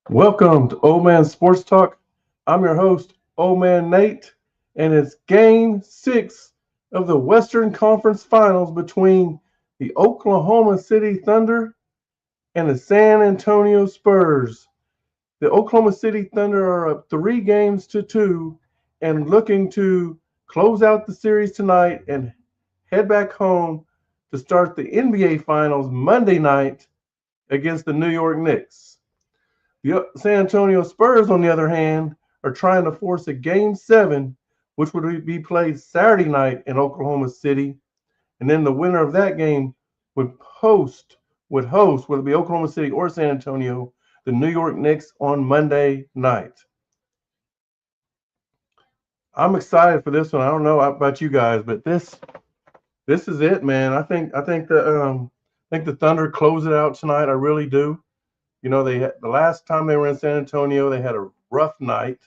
Welcome to Old Man Sports Talk. I'm your host, Old Man Nate, and it's game 6 of the Western Conference Finals between the Oklahoma City Thunder and the San Antonio Spurs. The Oklahoma City Thunder are up 3 games to 2 and looking to close out the series tonight and head back home to start the NBA Finals Monday night against the New York Knicks. The San Antonio Spurs, on the other hand, are trying to force a game 7, which would be played Saturday night in Oklahoma City. And then the winner of that game would host, whether it be Oklahoma City or San Antonio, the New York Knicks on Monday night. I'm excited for this one. I don't know about you guys, but this is it, man. I think the Thunder close it out tonight. I really do. The last time they were in San Antonio, they had a rough night,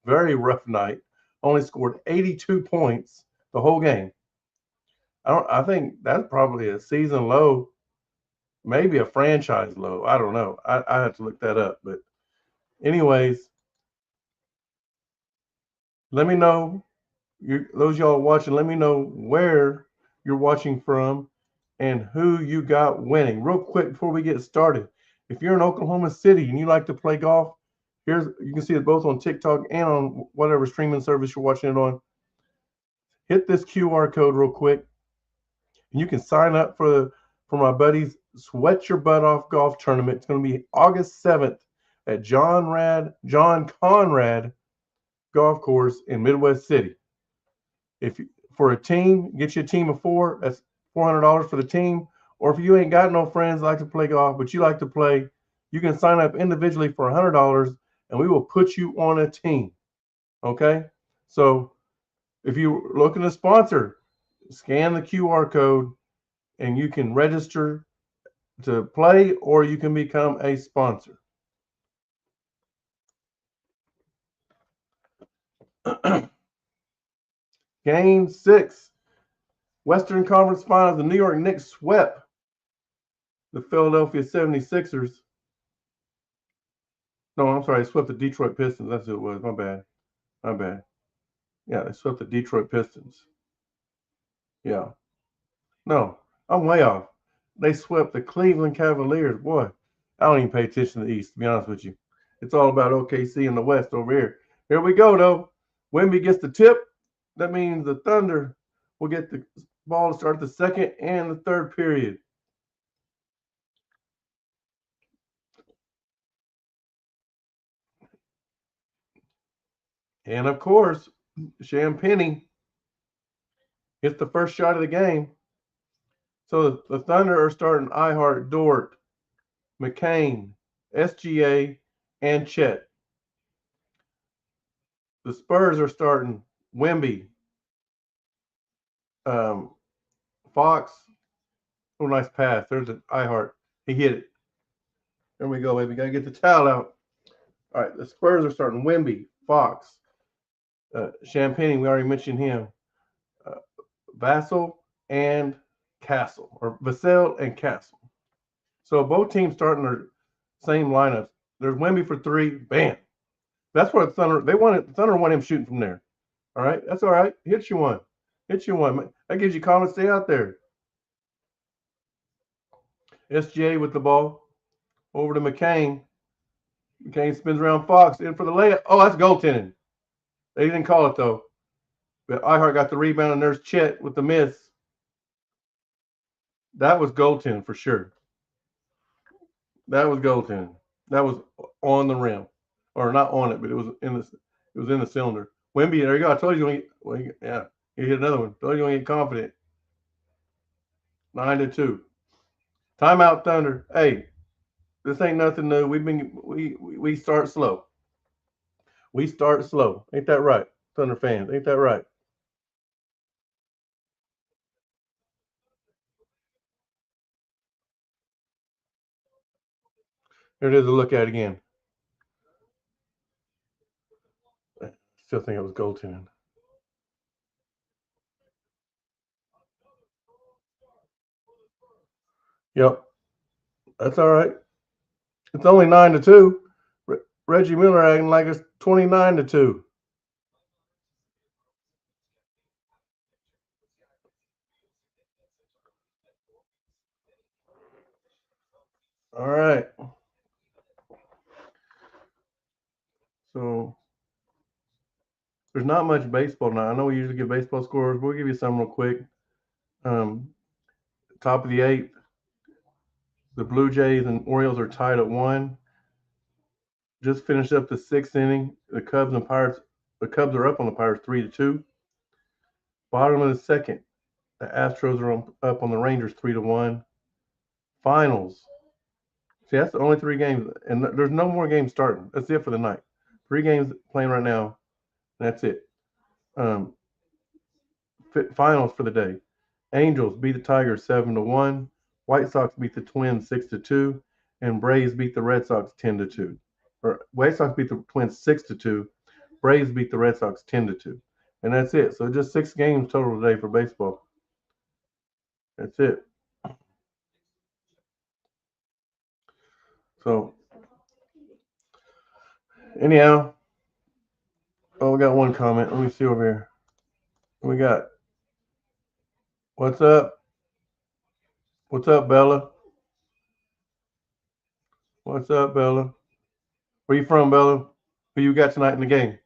very rough night. Only scored 82 points the whole game. I think that's probably a season low, maybe a franchise low. I don't know. I have to look that up. But anyways, let me know. Those y'all watching, let me know where you're watching from and who you got winning. Real quick before we get started, if you're in Oklahoma City and you like to play golf, you can see it both on TikTok and on whatever streaming service you're watching it on. Hit this QR code real quick, and you can sign up for my buddy's Sweat Your Butt Off golf tournament. It's going to be August 7th at John Conrad Golf Course in Midwest City. If for a team, get you a team of 4. That's $400 for the team. Or if you ain't got no friends that like to play golf, but you like to play, you can sign up individually for $100, and we will put you on a team. Okay? So if you're looking to sponsor, scan the QR code, and you can register to play, or you can become a sponsor. Game 6, Western Conference Finals. The New York Knicks swept the Philadelphia 76ers. No, I'm sorry, they swept the Detroit Pistons. That's who it was. My bad. My bad. Yeah, they swept the Detroit Pistons. Yeah. No, I'm way off. They swept the Cleveland Cavaliers. Boy, I don't even pay attention to the East, to be honest with you. It's all about OKC in the West over here. Here we go, though. Wemby gets the tip. That means the Thunder will get the ball to start the second and the third period. And of course, Champagnie hits the first shot of the game. So the Thunder are starting Ihart, Dort, McCain, SGA, and Chet. The Spurs are starting Wemby, um, Fox. Oh, nice pass. There's an Ihart. He hit it. There we go, baby. Got to get the towel out. All right, the Spurs are starting Wemby, Fox, Champagne. We already mentioned him. Uh, Vassell and Castle, or Vassell and Castle. So both teams starting their same lineups. There's Wemby for 3. Bam. That's what the Thunder. The Thunder want him shooting from there. All right, that's all right. Hit you one. Hit you one. That gives you confidence. Stay out there. SJ with the ball over to McCain. McCain spins around Fox in for the layup. Oh, that's goaltending. They didn't call it though. But Ihart got the rebound, and there's Chet with the miss. That was goaltending for sure. That was goaltending. That was on the rim, or not on it, but it was in the cylinder. Wemby, there you go. I told you. Yeah, he hit another one. Told you when you get confident. 9-2. Timeout, Thunder. Hey, this ain't nothing new. We start slow. We start slow. Ain't that right, Thunder fans? Ain't that right? Here it is to look at again. Still think it was goaltending. Yep, that's all right. It's only 9-2. Reggie Miller acting like it's 29-2. All right. So there's not much baseball now. I know we usually give baseball scores. We'll give you some real quick. Um, Top of the eighth, the Blue Jays and Orioles are tied at 1. Just finished up the sixth inning. The Cubs and Pirates. The Cubs are up on the Pirates 3-2. Bottom of the second, the Astros are up on the Rangers 3-1. Finals. See, that's the only 3 games, and there's no more games starting. That's it for the night. 3 games playing right now. That's it. Um, Finals for the day. Angels beat the Tigers 7-1. White Sox beat the Twins 6-2, and Braves beat the Red Sox 10-2. Or White Sox beat the Twins 6-2. Braves beat the Red Sox 10-2, and that's it. So just 6 games total today for baseball. That's it. So anyhow, oh, we got one comment. Let me see over here. We got what's up? What's up, Bella? What's up, Bella? Where you from, Bella? Who you got tonight in the game?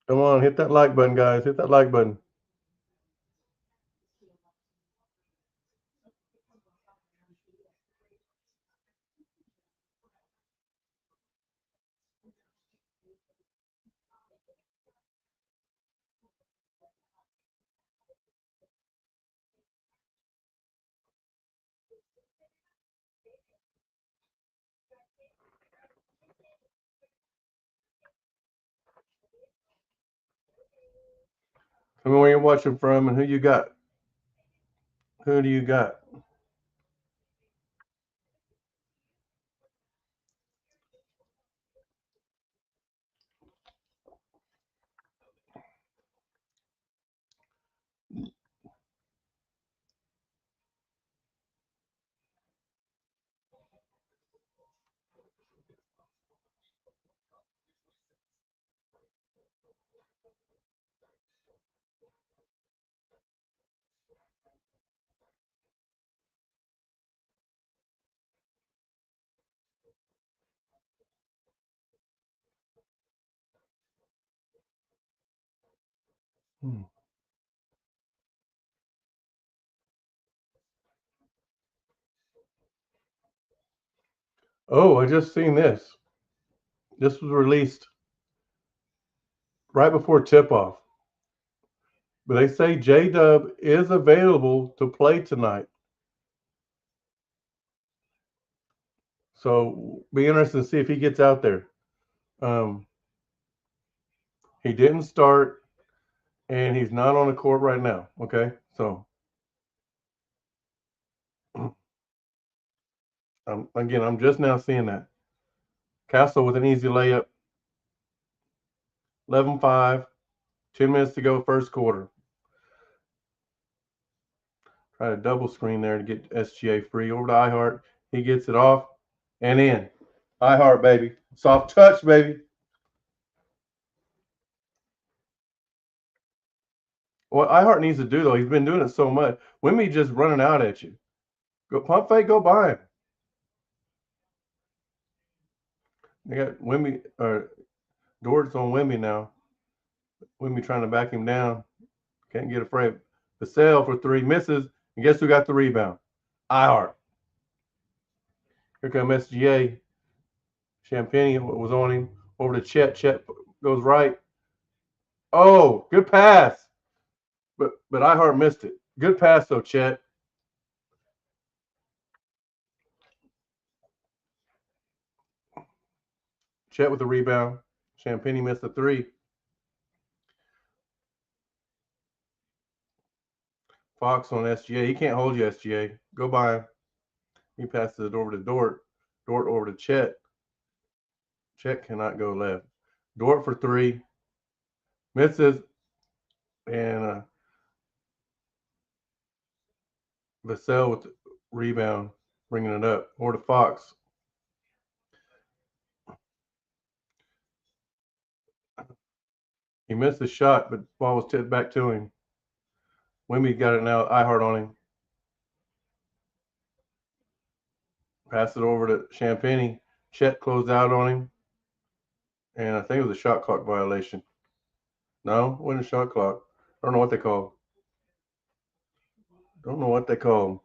Come on, hit that like button, guys. Hit that like button. Tell me where you're watching from and who you got. Who do you got? Hmm. Oh, I just seen this. This was released right before tip off. But they say J Dub is available to play tonight. So be interested to see if he gets out there. Um, he didn't start and he's not on the court right now. Okay. So again, I'm just now seeing that. Castle with an easy layup, 11-5, 10 minutes to go, first quarter. Try to double screen there to get SGA free over to iHeart. He gets it off and in. iHeart, baby. Soft touch, baby. What iHeart needs to do, though, he's been doing it so much. Wimmy just running out at you. Go pump fake, go by him. They got Wimmy, Dort's on Wimmy now. Wimmy trying to back him down. Can't get afraid. Vassell for 3, misses. And guess who got the rebound? iHeart. Here comes SGA. Champagne was on him. Over to Chet. Chet goes right. Oh, good pass. But iHeart missed it. Good pass though, Chet. Chet with the rebound. Champagne missed a 3. Fox on SGA. He can't hold you, SGA. Go by him. He passes it over to Dort. Dort over to Chet. Chet cannot go left. Dort for 3. Misses. And Vassell with the rebound, bringing it up. Over to Fox. He missed the shot, but the ball was tipped back to him. Wemby got it now. Ihart on him. Passed it over to Champagny. Chet closed out on him. And I think it was a shot clock violation. No, it wasn't a shot clock. I don't know what they call. Don't know what they call.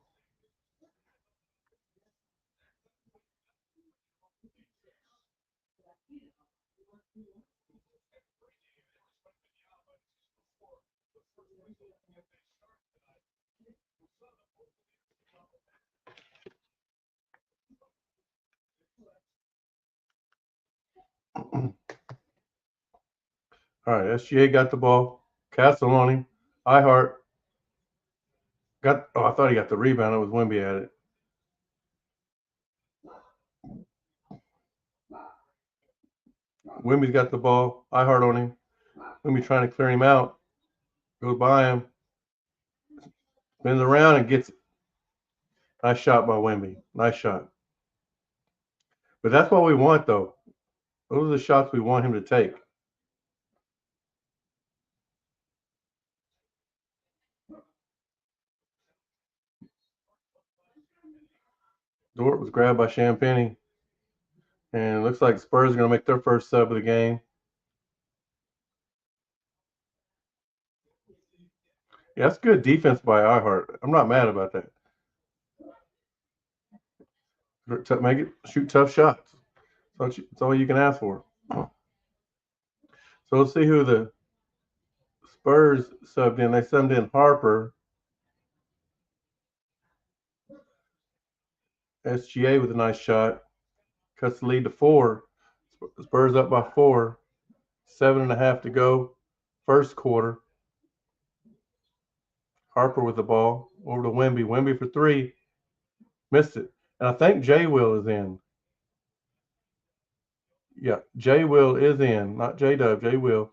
All right, SGA got the ball. Castle on him. Ihart got. Oh, I thought he got the rebound. It was Wemby at it. Wemby's got the ball. Ihart on him. Wemby trying to clear him out. Goes by him. Spins around and gets it. Nice shot by Wemby. Nice shot. But that's what we want, though. Those are the shots we want him to take. Dort was grabbed by Champagny. And it looks like Spurs are going to make their first sub of the game. Yeah, that's good defense by Ihart. I'm not mad about that. Make it shoot tough shots. That's all you can ask for. So let's see who the Spurs subbed in. They subbed in Harper, SGA with a nice shot. Cuts the lead to 4. Spurs up by 4. 7.5 to go. First quarter. Harper with the ball. Over to Wemby. Wemby for 3. Missed it. And I think J Will is in. Yeah, J Will is in. Not J Dub, J Will.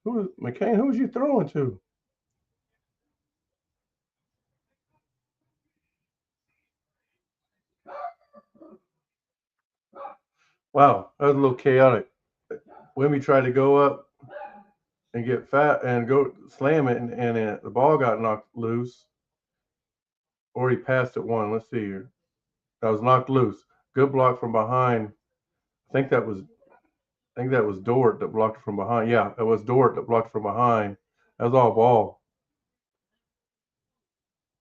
Who is McCain? Who was you throwing to? Wow, that was a little chaotic. Wemby tried to go up and get fat and go slam it, and the ball got knocked loose. Or he passed it one. Let's see here. That was knocked loose. Good block from behind. I think that was Dort that blocked it from behind. Yeah, it was Dort that blocked it from behind. That was all ball.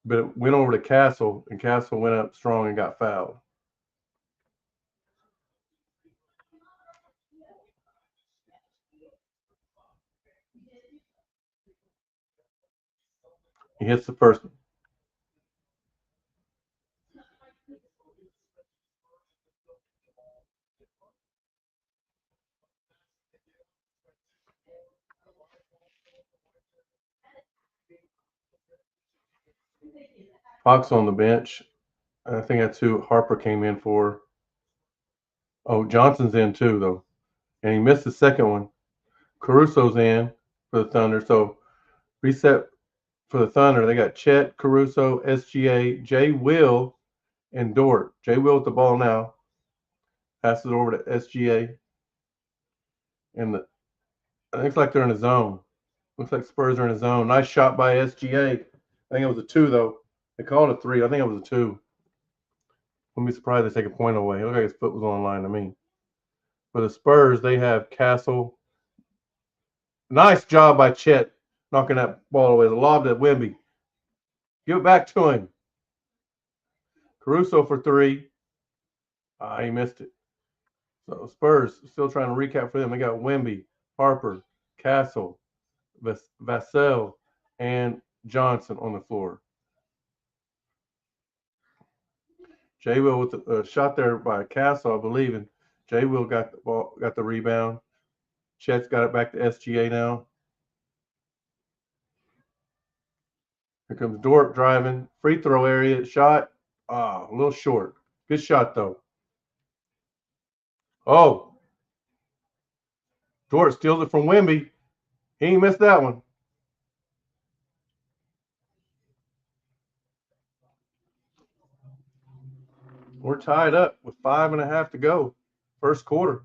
But it went over to Castle, and Castle went up strong and got fouled. He hits the first one. Fox on the bench. I think that's who Harper came in for. Oh, Johnson's in too, though. And he missed the second one. Caruso's in for the Thunder. So reset for the Thunder. They got Chet, Caruso, SGA, Jay Will, and Dort. Jay Will with the ball now. Passes it over to SGA. And it looks like they're in a zone. Looks like Spurs are in a zone. Nice shot by SGA. I think it was a 2, though. They called it 3. I think it was a 2. Wouldn't be surprised if they take a point away. It looked like his foot was on the line to me. For the Spurs, they have Castle. Nice job by Chet knocking that ball away. The lob to Wemby. Give it back to him. Caruso for 3. He missed it. So Spurs still trying to recap for them. They got Wemby, Harper, Castle, Vassell, and Johnson on the floor. J Will with the shot there by Castle, I believe, and J Will got the ball, got the rebound. Chet's got it back to SGA now. Here comes Dort driving. Free throw area. Shot. A little short. Good shot, though. Oh, Dort steals it from Wemby. He ain't missed that one. We're tied up with 5.5 to go. First quarter.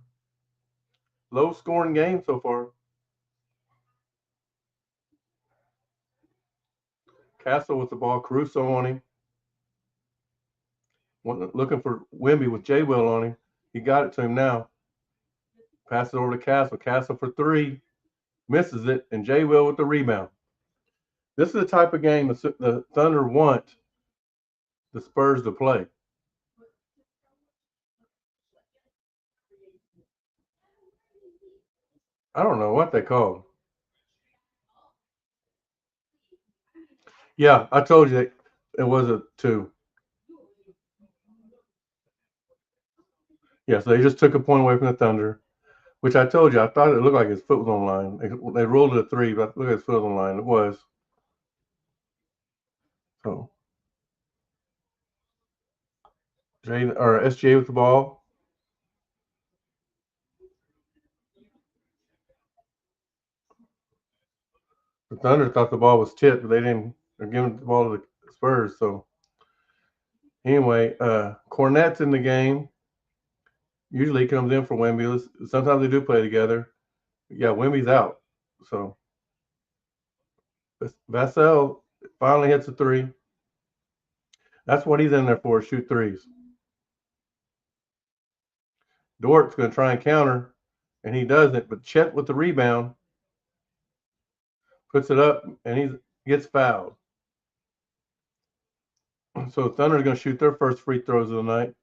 Low scoring game so far. Castle with the ball. Caruso on him. Looking for Wemby with J. Will on him. He got it to him now. Passes over to Castle. Castle for three. Misses it. And J. Will with the rebound. This is the type of game the Thunder want the Spurs to play. I don't know what they called. Yeah, I told you that it was a two. Yeah, so they just took a point away from the Thunder, which I told you. I thought it looked like his foot was on the line. They ruled it a three, but look at his foot on the line. It was. So SGA with the ball. The Thunder thought the ball was tipped, but they didn't. They're giving the ball to the Spurs. So anyway, Cornette's in the game. Usually he comes in for Wemby. Sometimes they do play together. Yeah, Wemby's out. So Vassell finally hits a three. That's what he's in there for, shoot threes. Dort's going to try and counter, and he doesn't. But Chet with the rebound puts it up, and he gets fouled. So Thunder's going to shoot their first free throws of the night.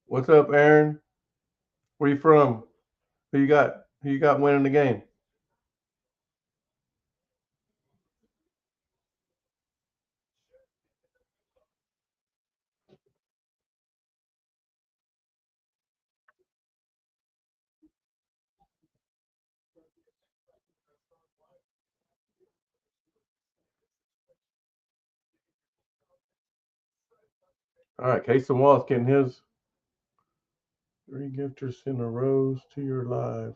What's up, Aaron? Where you from? Who you got? Who you got winning the game? All right, Casey Wallace getting his three gifters in a row to your live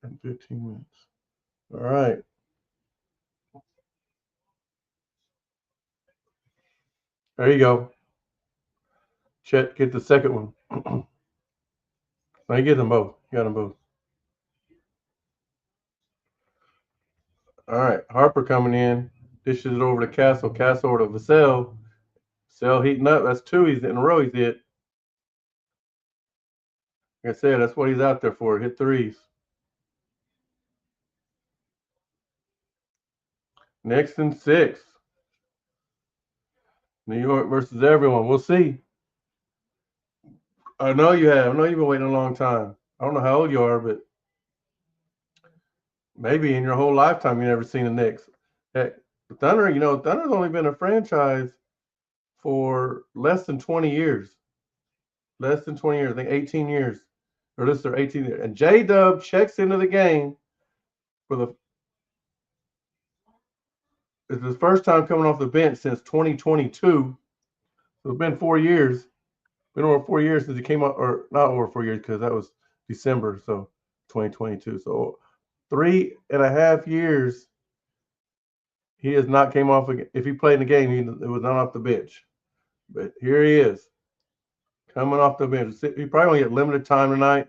in 15 minutes. All right. There you go. Chet, get the second one. No, you get them both. You got them both. All right. Harper coming in. Dishes it over to Castle. Castle over to Vassell. Vassell heating up. That's two he's in a row he's hit. Like I said, that's what he's out there for. Hit threes. Next and six. New York versus everyone. We'll see. I know you have. I know you've been waiting a long time. I don't know how old you are, but maybe in your whole lifetime you've never seen the Knicks. Heck, the Thunder, Thunder's only been a franchise for less than 20 years. Less than 20 years. I think 18 years. Or this is their 18 years. And J Dub checks into the game for the it's his first time coming off the bench since 2022. So it's been 4 years. Been over 4 years since he came up, or not over 4 years because that was December, so 2022. So 3.5 years he has not came off. If he played in the game, it was not off the bench. But here he is coming off the bench. He probably only get limited time tonight.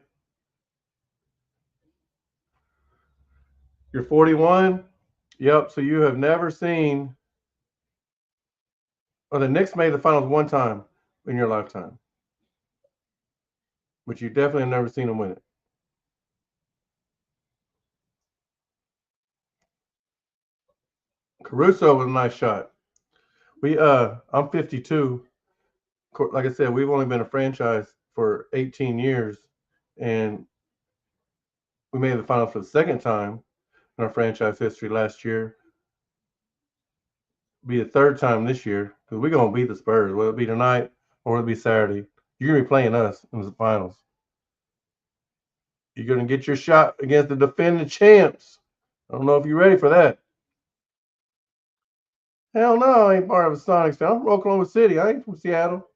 You're 41. Yep. So you have never seen. Oh, the Knicks made the finals one time in your lifetime, but you definitely have never seen them win it. Caruso was a nice shot. I'm 52. Like I said, we've only been a franchise for 18 years, and we made the finals for the second time in our franchise history last year. Be the third time this year because we're gonna beat the Spurs. Whether it be tonight or it'll be Saturday, you're gonna be playing us in the finals. You're gonna get your shot against the defending champs. I don't know if you're ready for that. Hell no, I ain't part of a Sonics fan. I'm from Oklahoma City. I ain't from Seattle.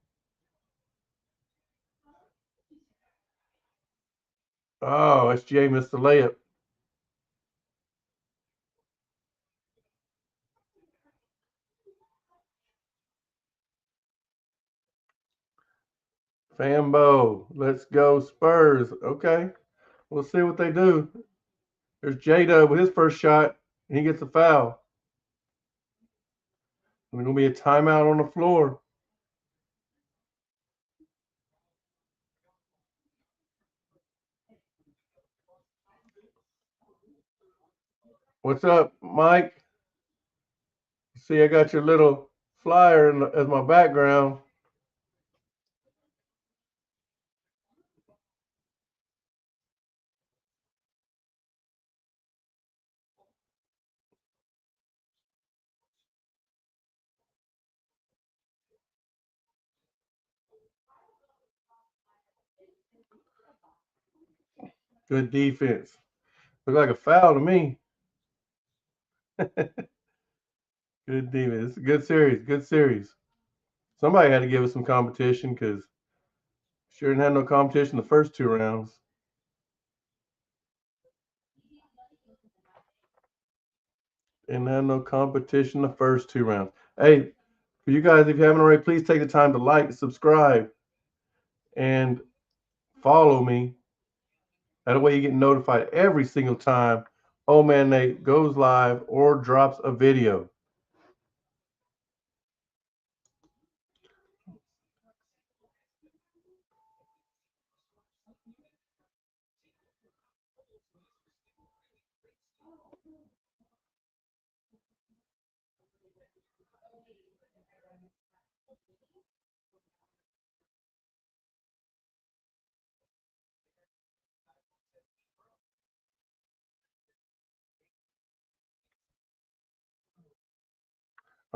Oh, SGA missed the layup. Fambo, let's go Spurs. Okay, we'll see what they do. There's Jada with his first shot, and he gets a foul. There's gonna be a timeout on the floor. What's up, Mike? See, I got your little flyer as my background. Good defense. Look like a foul to me. Good defense. It's a good series. Good series. Somebody had to give us some competition because sure didn't have no competition the first two rounds. Didn't have no competition the first two rounds. Hey, for you guys, if you haven't already, please take the time to like, subscribe, and follow me. That way you get notified every single time Oh Man Nate goes live or drops a video.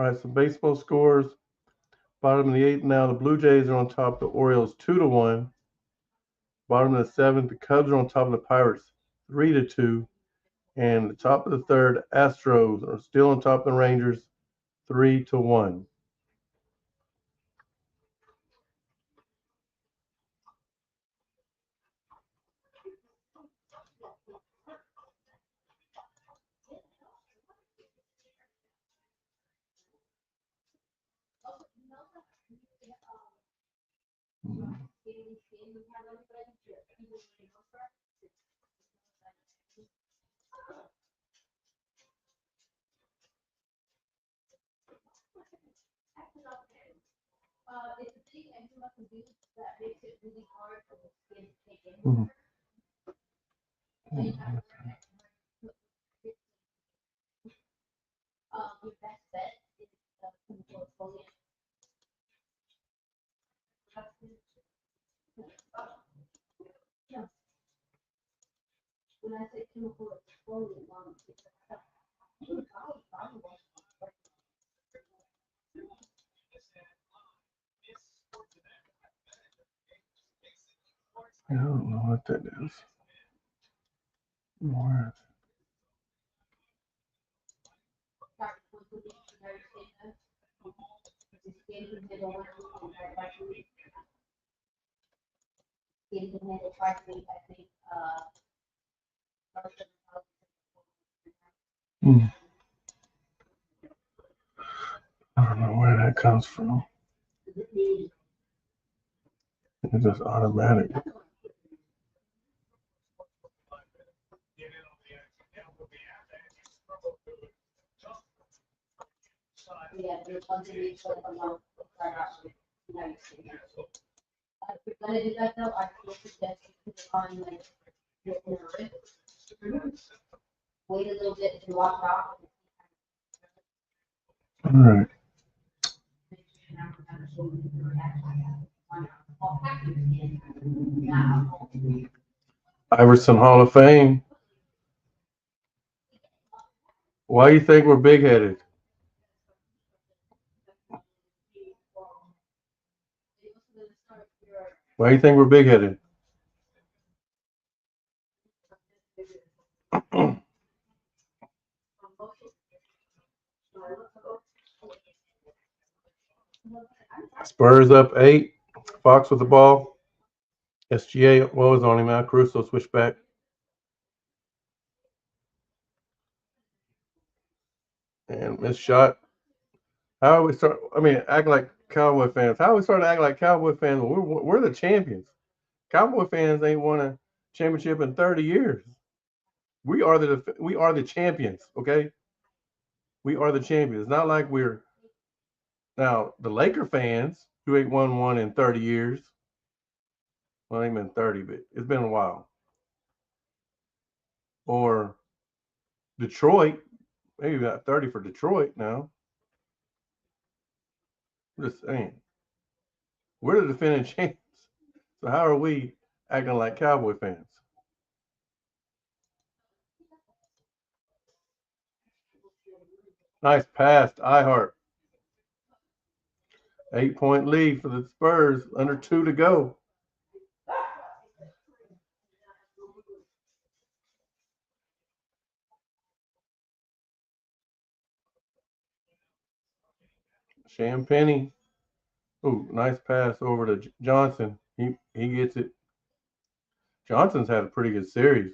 All right, so baseball scores. Bottom of the eighth now, the Blue Jays are on top. The Orioles 2-1. Bottom of the seventh, the Cubs are on top of the Pirates 3-2. And the top of the third, Astros are still on top of the Rangers 3-1. Mhm. I don't know what that is. More. Mm. I don't know where that comes from. It's just automatic. All right. Iverson Hall of Fame. Why do you think we're big headed? Why do you think we're big headed? Spurs up 8. Fox with the ball. SGA was on him now. Caruso switched back. And missed shot. How we start? I mean, act like Cowboy fans. How we start to act like Cowboy fans? We're the champions. Cowboy fans ain't won a championship in 30 years. We are the champions. Okay, we are the champions. It's not like we're Now, the Laker fans who ain't won one in 30 years, well, it ain't been 30, but it's been a while. Or Detroit, maybe about 30 for Detroit now. I'm just saying, we're the defending champs. So how are we acting like Cowboy fans? Nice pass to iHeart. 8-point lead for the Spurs, under 2 to go. Champagne. Ooh, nice pass over to Johnson. He gets it. Johnson's had a pretty good series.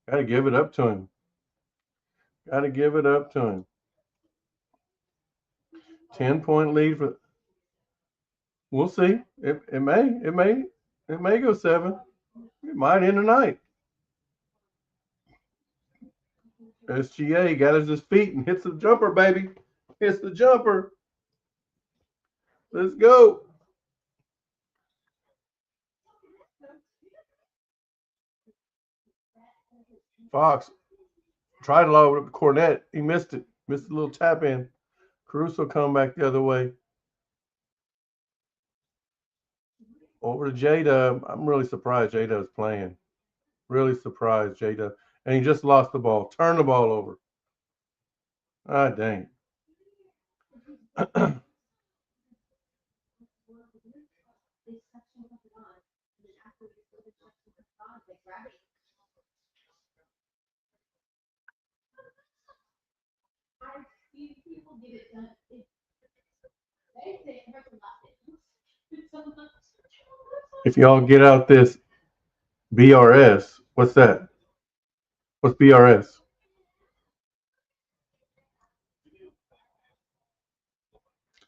Got to give it up to him. Got to give it up to him. 10-point lead for. We'll see. It may go 7. It might end tonight. SGA gathers his feet and hits the jumper, baby. Hits the jumper. Let's go. Fox tried to lob it up to Cornette. He missed it. Missed a little tap in. Caruso come back the other way. Over to J-Dub. I'm really surprised J-Dub's playing. Really surprised J-Dub. And he just lost the ball. Turn the ball over. Ah, dang. If y'all get out this BRS, what's that? What's BRS?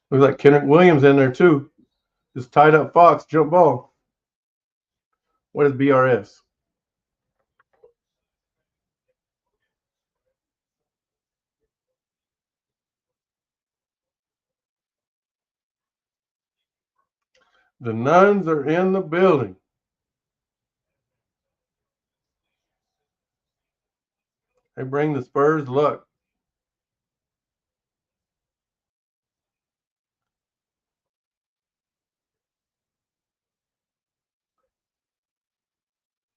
Looks like Kendrick Williams in there too. Just tied up Fox, jump ball. What is BRS? The nuns are in the building. They bring the Spurs luck.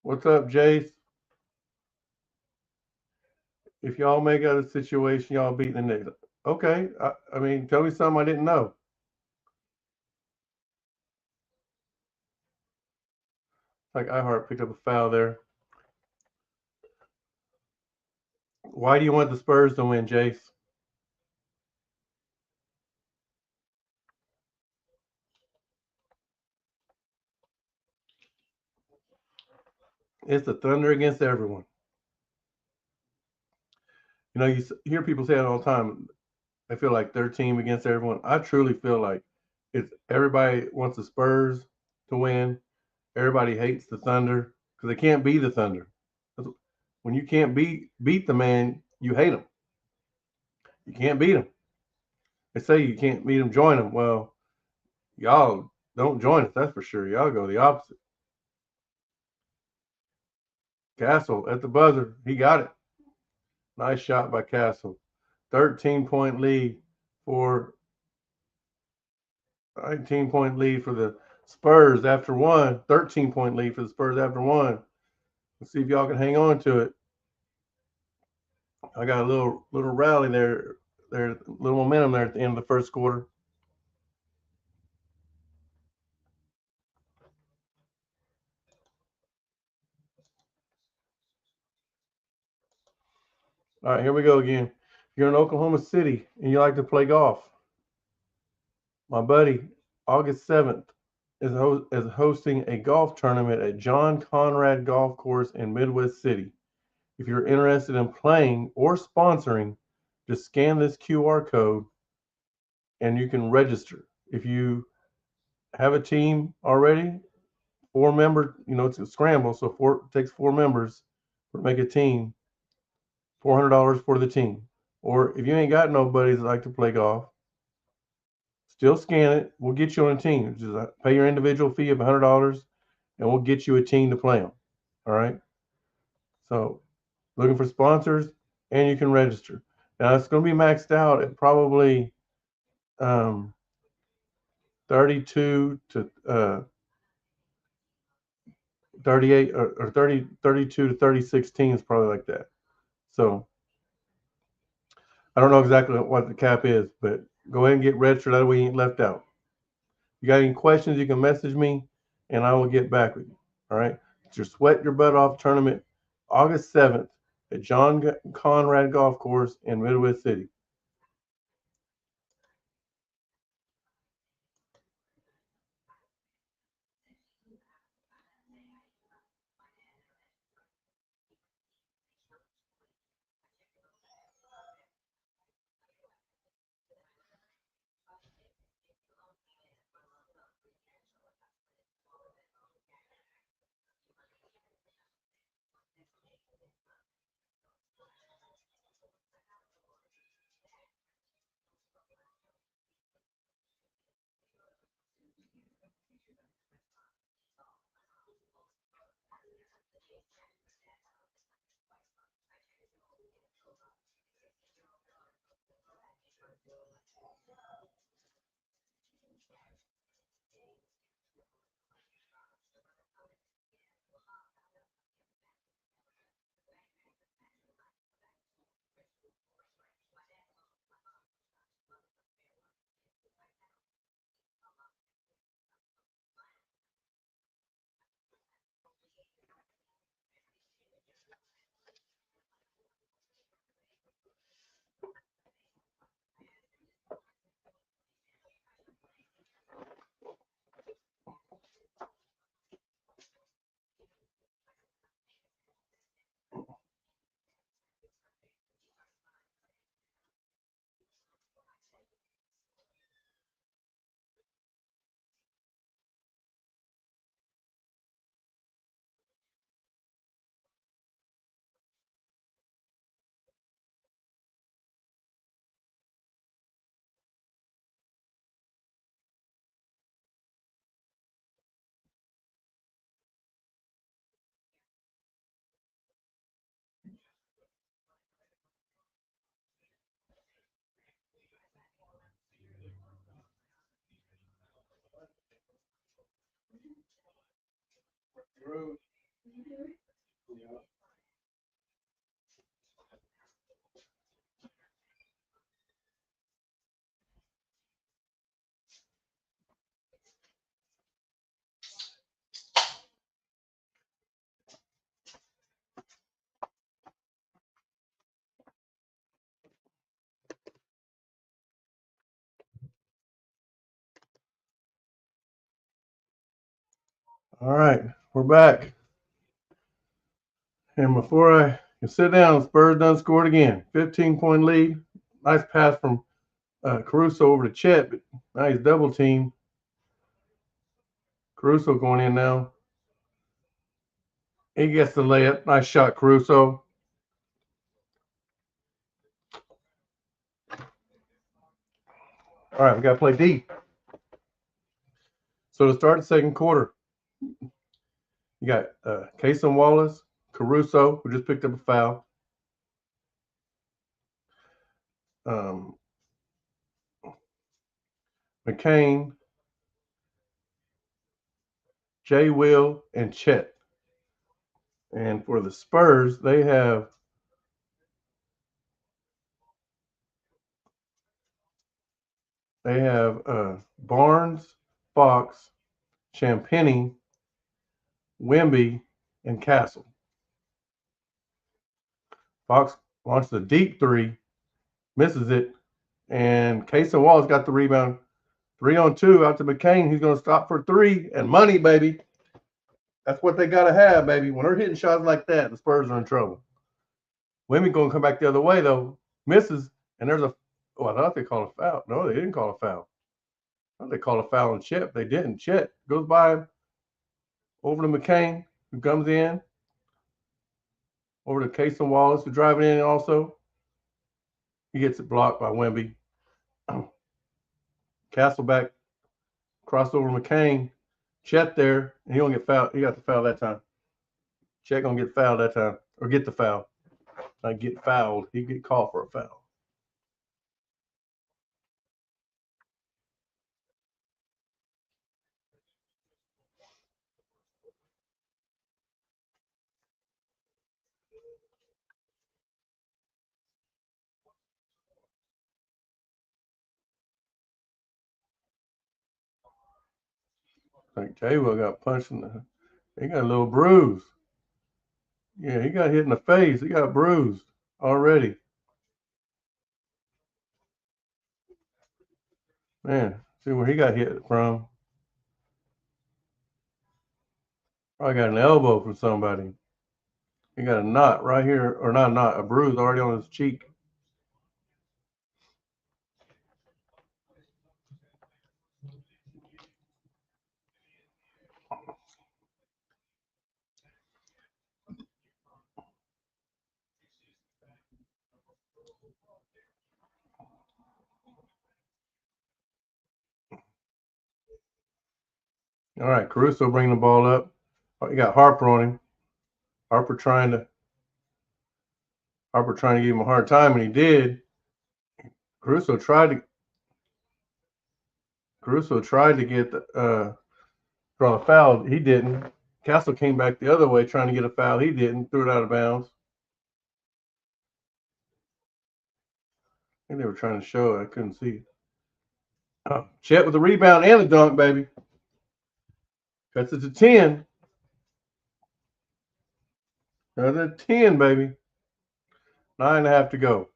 What's up, Jace? If y'all make out a situation, y'all beating the Knicks. Okay. I mean, tell me something I didn't know. Like iHeart picked up a foul there. Why do you want the Spurs to win, Jace? It's the Thunder against everyone. You know, you hear people say it all the time. They feel like their team against everyone. I truly feel like it's everybody wants the Spurs to win. Everybody hates the Thunder because they can't be the Thunder. When you can't beat the man, you hate him. You can't beat him. They say you can't beat him, join him. Well, y'all don't join us. That's for sure. Y'all go the opposite. Castle at the buzzer. He got it. Nice shot by Castle. 13-point lead for 19-point lead for the Spurs after one. 13-point lead for the Spurs after one. Let's see if y'all can hang on to it. I got a little rally there, little momentum there at the end of the first quarter. All right, here we go again. If you're in Oklahoma City and you like to play golf, my buddy, August 7th, is hosting a golf tournament at John Conrad Golf Course in Midwest City. If you're interested in playing or sponsoring, just scan this QR code and you can register. If you have a team already, 4 member, it's a scramble, so it takes 4 members to make a team. $400 for the team. Or if you ain't got nobody that like to play golf, Still scan it. We'll get you on a team. Just pay your individual fee of $100, and we'll get you a team to play them. All right. So, looking for sponsors, and you can register. Now it's going to be maxed out at probably 32 to 38 or 30, 32 to 36 teams, probably like that. So I don't know exactly what the cap is, but go ahead and get registered. That way you ain't left out. You got any questions, you can message me and I will get back with you. All right. It's your Sweat Your Butt Off tournament, August 7th at John Conrad Golf Course in Midwest City. All right, we're back. And before I can sit down, Spurs done scored again. 15-point lead. Nice pass from Caruso over to Chet, but now he's double teamed. Caruso going in now. He gets the layup. Nice shot, Caruso. All right, we got to play deep. So to start the second quarter, you got Kason Wallace, Caruso, who just picked up a foul. McCain, Jay Will, and Chet. And for the Spurs, they have Barnes, Fox, Champagny, Wemby, and Castle. Fox launches a deep three, misses it, and Kason Wallace got the rebound. 3-on-2 out to McCain. He's going to stop for three and money, baby. That's what they got to have, baby. When they're hitting shots like that, the Spurs are in trouble. Wemby going to come back the other way, though. Misses, and there's a – oh, I thought they called a foul. No, they didn't call a foul. I thought they called a foul on Chet. They didn't. Chet goes by him, over to McCain, who comes in, over to Kason Wallace, who's driving in also. He gets it blocked by Wemby. Castleback crossed over McCain. Chet there, and he don't get fouled. He got the foul that time. Chet gonna get fouled that time, or get the foul. Not get fouled. He get called for a foul. Like J-Will got punched in the. He got a little bruise. Yeah, he got hit in the face. He got bruised already. Man, see where he got hit from. Probably got an elbow from somebody. He got a knot right here, or not a knot, a bruise already on his cheek. All right, Caruso bringing the ball up. Oh, he got Harper on him. Harper trying to give him a hard time, and he did. Caruso tried to get the draw a foul. He didn't. Castle came back the other way trying to get a foul. He didn't. Threw it out of bounds. I think they were trying to show it. I couldn't see it. Oh, Chet with the rebound and the dunk, baby. Cuts it to 10. Another 10, baby. 9.5 to go.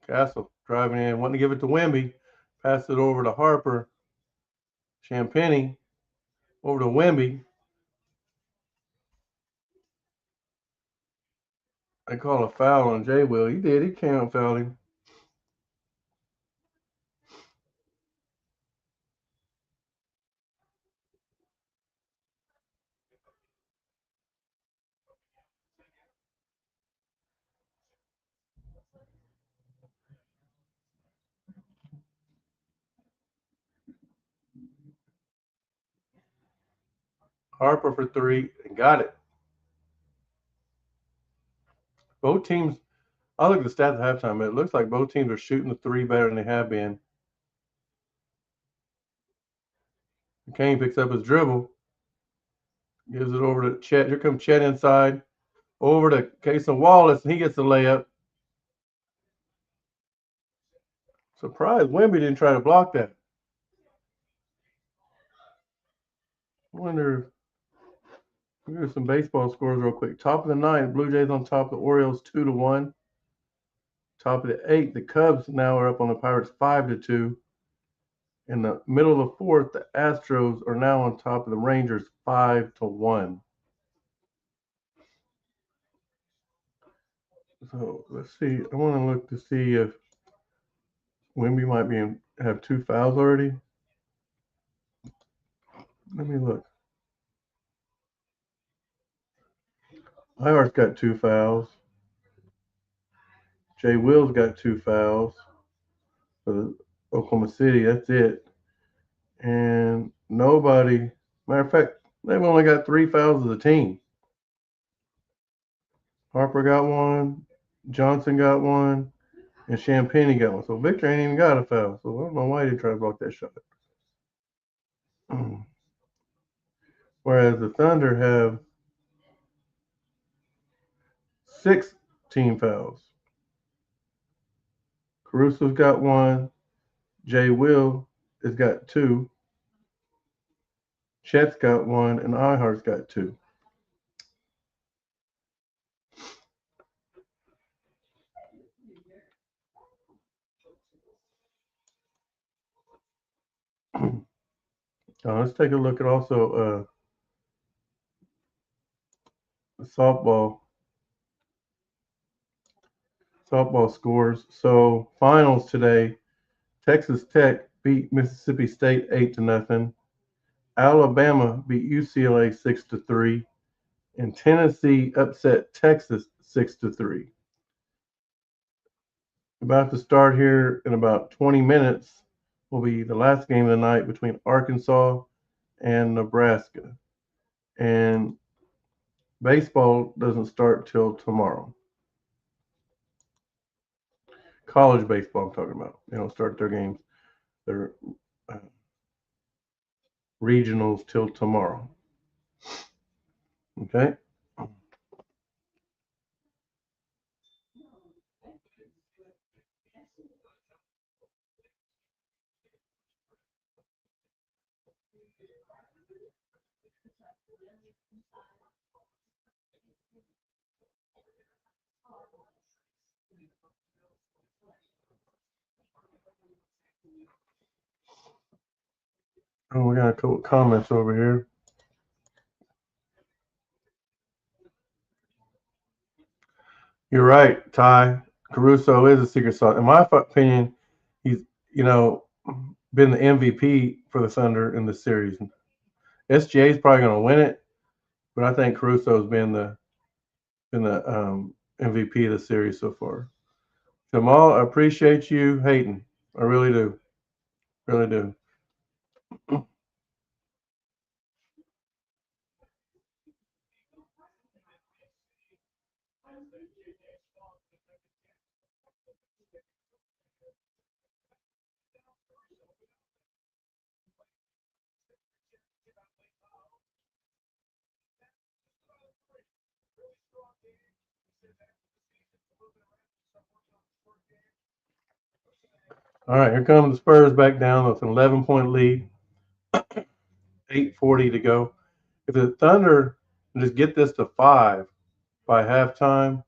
Castle driving in, wanting to give it to Wemby. Pass it over to Harper. Champagny over to Wemby. They call a foul on J. Will. He did. He came and fouled him. Harper for 3 and got it. Both teams, I look at the stats at halftime, but it looks like both teams are shooting the 3 better than they have been. Kane picks up his dribble, gives it over to Chet. Here comes Chet inside, over to Cason Wallace, and he gets the layup. Surprised Wemby didn't try to block that. I wonder. Here's some baseball scores real quick. Top of the 9th, Blue Jays on top of the Orioles 2-1. Top of the 8th, the Cubs now are up on the Pirates 5-2. In the middle of the 4th, the Astros are now on top of the Rangers 5-1. So let's see. I want to look to see if Wemby might have 2 fouls already. Let me look. Ihart's got 2 fouls. Jay Will's got 2 fouls for the Oklahoma City. That's it. And nobody. Matter of fact, they've only got 3 fouls as a team. Harper got 1, Johnson got 1, and Champagny got 1. So Victor ain't even got a foul. So I don't know why he didn't try to block that shot. Whereas the Thunder have 6 team fouls. Caruso's got 1. Jay Will has got 2. Chet's got 1, and Ihart's got 2. Let's take a look at also softball scores. So finals today, Texas Tech beat Mississippi State 8-0. Alabama beat UCLA 6-3, and Tennessee upset Texas 6-3. About to start here in about 20 minutes will be the last game of the night between Arkansas and Nebraska. And baseball doesn't start till tomorrow. College baseball, I'm talking about. They don't start their games, their uh, regionals till tomorrow. Okay. Oh, we got a couple comments over here. You're right, Ty. Caruso is a secret sauce. In my opinion, he's been the MVP for the Thunder in the series. SGA is probably going to win it, but I think Caruso's been the MVP of the series so far. Jamal, I appreciate you hating. I really do, really do. All right, here comes the Spurs back down with an 11-point lead, 8:40 to go. If the Thunder just get this to 5 by halftime,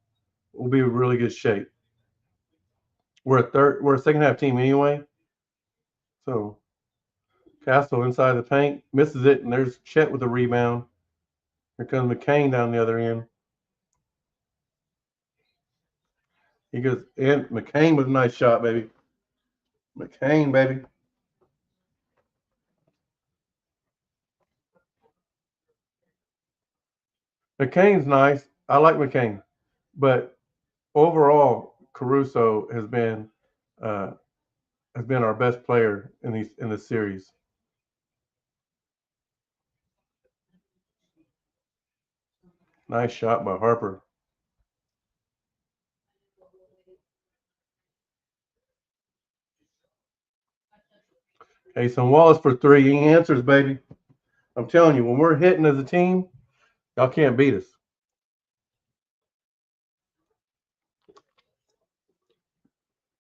we'll be in really good shape. We're a second half team anyway, so Castle inside the paint misses it, and there's Chet with the rebound. Here comes McCain down the other end. He goes in. McCain with a nice shot, baby. McCain, baby. McCain's nice. I like McCain, but overall, Caruso uh, has been our best player in this series. Nice shot by Harper. Hey, some Wallace for three. He answers, baby. I'm telling you, when we're hitting as a team, y'all can't beat us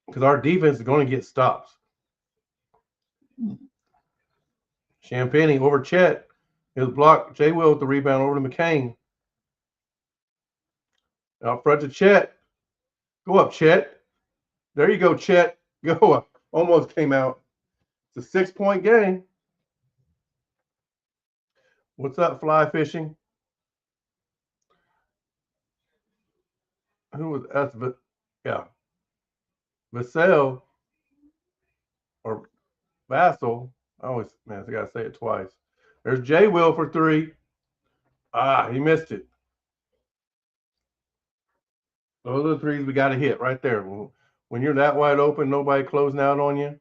because our defense is going to get stops. Champagne over Chet. His block. Jay Will with the rebound over to McCain. Out front to Chet. Go up, Chet. There you go, Chet. Go up. Almost came out. It's a 6-point game. What's up, fly fishing? Who was that's yeah. Vassell or Vassell. I always man, I gotta say it twice. There's Jay Will for three. Ah, he missed it. Those are the threes we got to hit right there. When you're that wide open, nobody closing out on you.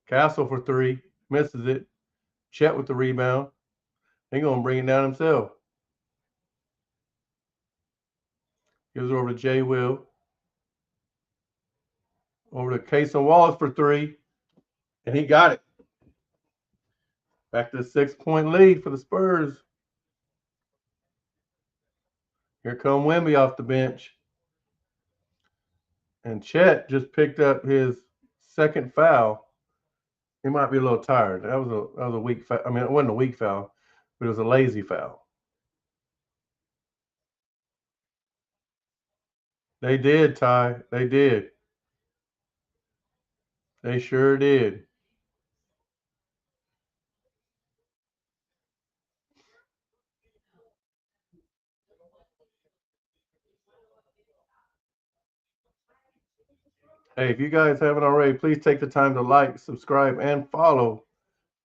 Castle for three, misses it. Chet with the rebound. He gonna bring it down himself. Gives it over to Jay Will. Over to Casey Wallace for three, and he got it. Back to the 6-point lead for the Spurs. Here come Wemby off the bench. And Chet just picked up his second foul. He might be a little tired. That was a weak foul. I mean, it wasn't a weak foul, but it was a lazy foul. They did, Ty. They did. They sure did. Hey, if you guys haven't already, please take the time to like, subscribe, and follow.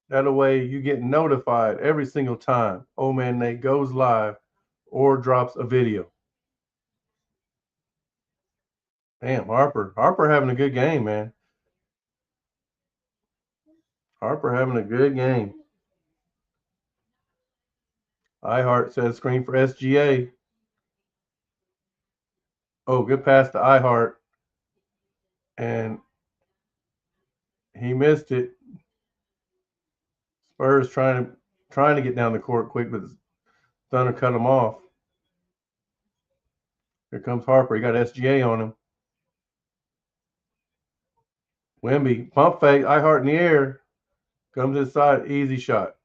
That way you get notified every single time Old Man Nate goes live or drops a video. Damn, Harper. Harper having a good game, man. Harper having a good game. iHeart says screen for SGA. Oh, good pass to iHeart. And he missed it. Spurs trying to get down the court quick, but Thunder cut him off. Here comes Harper. He got SGA on him. Wemby, pump fake, iHeart in the air. Comes inside, easy shot.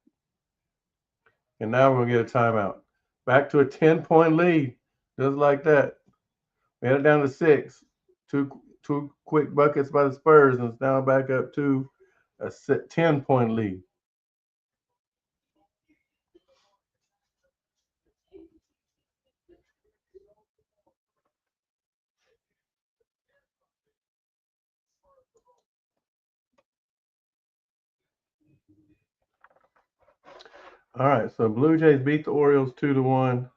And now we're going to get a timeout. Back to a 10-point lead, just like that. We had it down to 6. Two quick buckets by the Spurs, and it's now back up to a 10-point lead. All right, so Blue Jays beat the Orioles 2-1.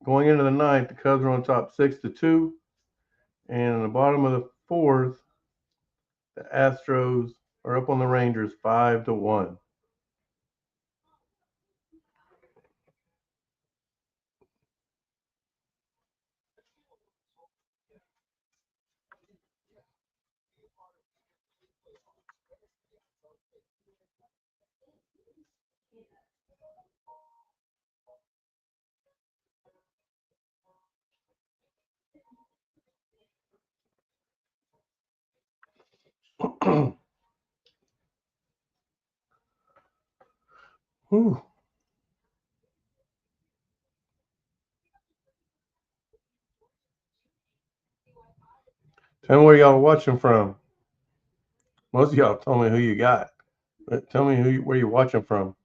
Going into the ninth, the Cubs are on top 6-2. And in the bottom of the fourth, the Astros are up on the Rangers 5-1. Whew. Tell me where y'all watching from. Most of y'all told me who you got, but tell me where you're watching from.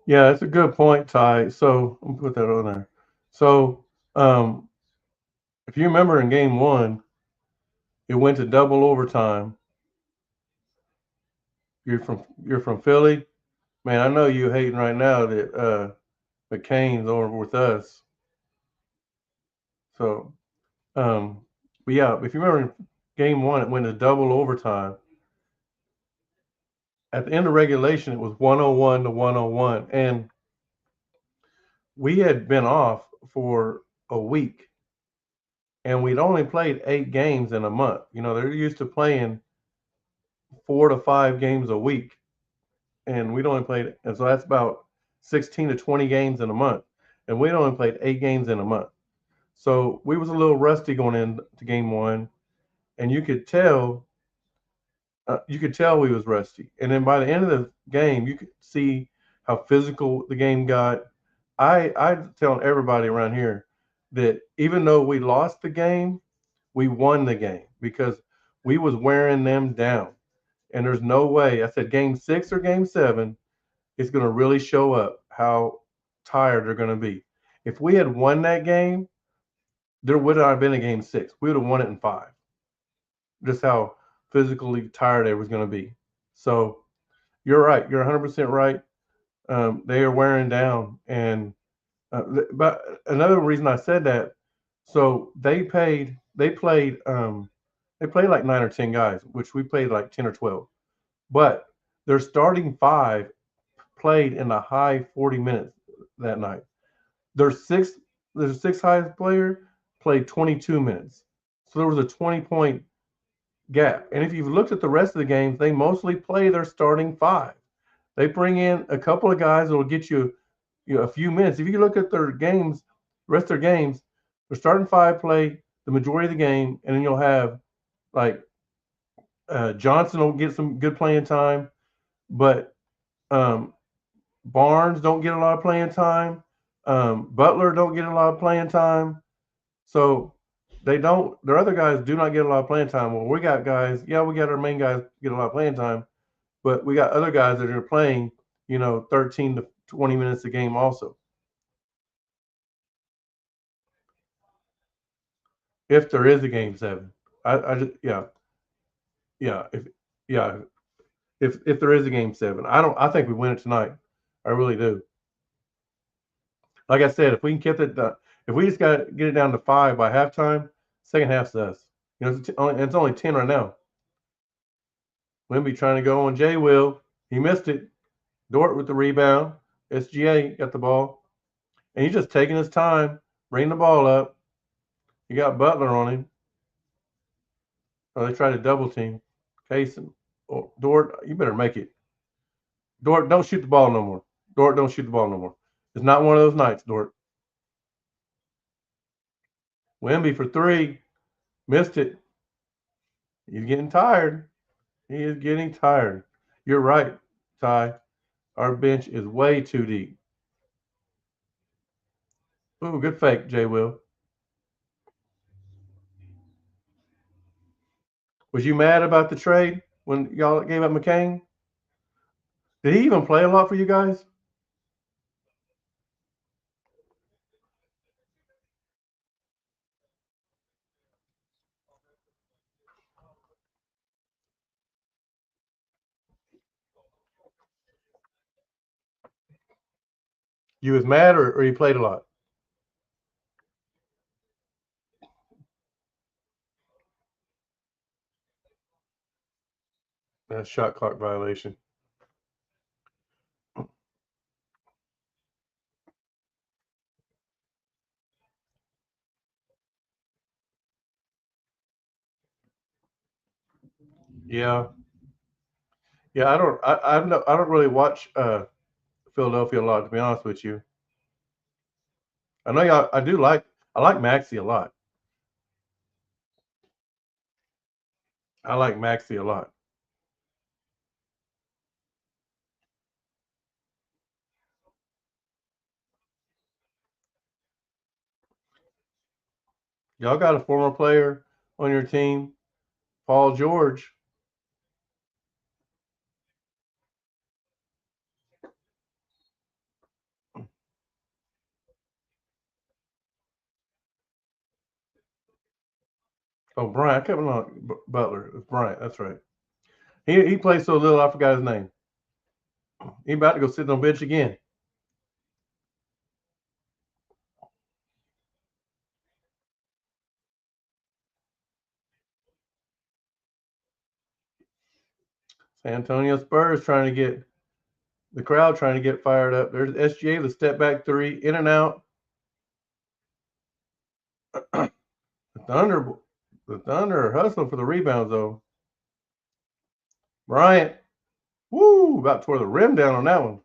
Yeah, that's a good point, Ty. So I'm put that on there. So um, if you remember in game one, it went to double overtime. You're from Philly, man. I know you hating right now that McCain's over with us. So, but yeah, if you remember in game one, it went to double overtime. At the end of regulation, it was 101 to 101, and we had been off for a week, and we'd only played 8 games in a month. They're used to playing 4 to 5 games a week, and we'd only played, and so that's about 16 to 20 games in a month, and we'd only played 8 games in a month. So we was a little rusty going into game one, and you could tell we was rusty. And then by the end of the game, you could see how physical the game got. I'm telling everybody around here that even though we lost the game, we won the game because we was wearing them down. And there's no way. I said game 6 or game 7 is going to really show up how tired they're going to be. If we had won that game, there would not have been a game 6. We would have won it in 5. Just how physically tired they was going to be. So you're right. You're 100% right. They are wearing down, and but another reason I said that, so they played like 9 or 10 guys, which we played like 10 or 12. But their starting five played in the high 40 minutes that night. Their sixth, their sixth highest player played 22 minutes. So there was a 20-point gap. And if you've looked at the rest of the games, they mostly play their starting five. They bring in a couple of guys that will get you a few minutes. If you look at their games, rest of their games, their starting five play the majority of the game, and then you'll have like Johnson will get some good playing time, but um, Barnes don't get a lot of playing time. Butler don't get a lot of playing time. So they don't. Their other guys do not get a lot of playing time. Well, we got guys. Yeah, we got our main guys get a lot of playing time, but we got other guys that are playing, 13 to 20 minutes a game also. If there is a game seven, I just yeah if yeah if there is a game seven, I think we win it tonight. I really do. Like I said, if we can get it done, if we just got to get it down to 5 by halftime, second half's us. It's only 10 right now. Wimby trying to go on J Will. He missed it. Dort with the rebound. SGA got the ball. And he's just taking his time, bringing the ball up. You got Butler on him. Oh, they tried to double team. Kaysen. Oh, Dort, you better make it. Dort, don't shoot the ball no more. Dort, don't shoot the ball no more. It's not one of those nights, Dort. Wimby for 3. Missed it. He's getting tired. He is getting tired. You're right, Ty. Our bench is way too deep. Ooh, good fake, J. Will. Was you mad about the trade when y'all gave up McCain? Did he even play a lot for you guys? You was mad or he played a lot? That's shot clock violation. Yeah, yeah. I don't really watch Philadelphia a lot, to be honest with you. I know y'all. I like Maxi a lot. I like Maxi a lot. Y'all got a former player on your team, Paul George. Oh, Bryant. I kept on Butler. It's Bryant. That's right. He plays so little, I forgot his name. He about to go sit on the bench again. San Antonio Spurs trying to get the crowd trying to get fired up. There's SGA, the step back 3, in and out. the Thunder, the Thunder are hustling for the rebounds though. Bryant, woo, about tore the rim down on that one.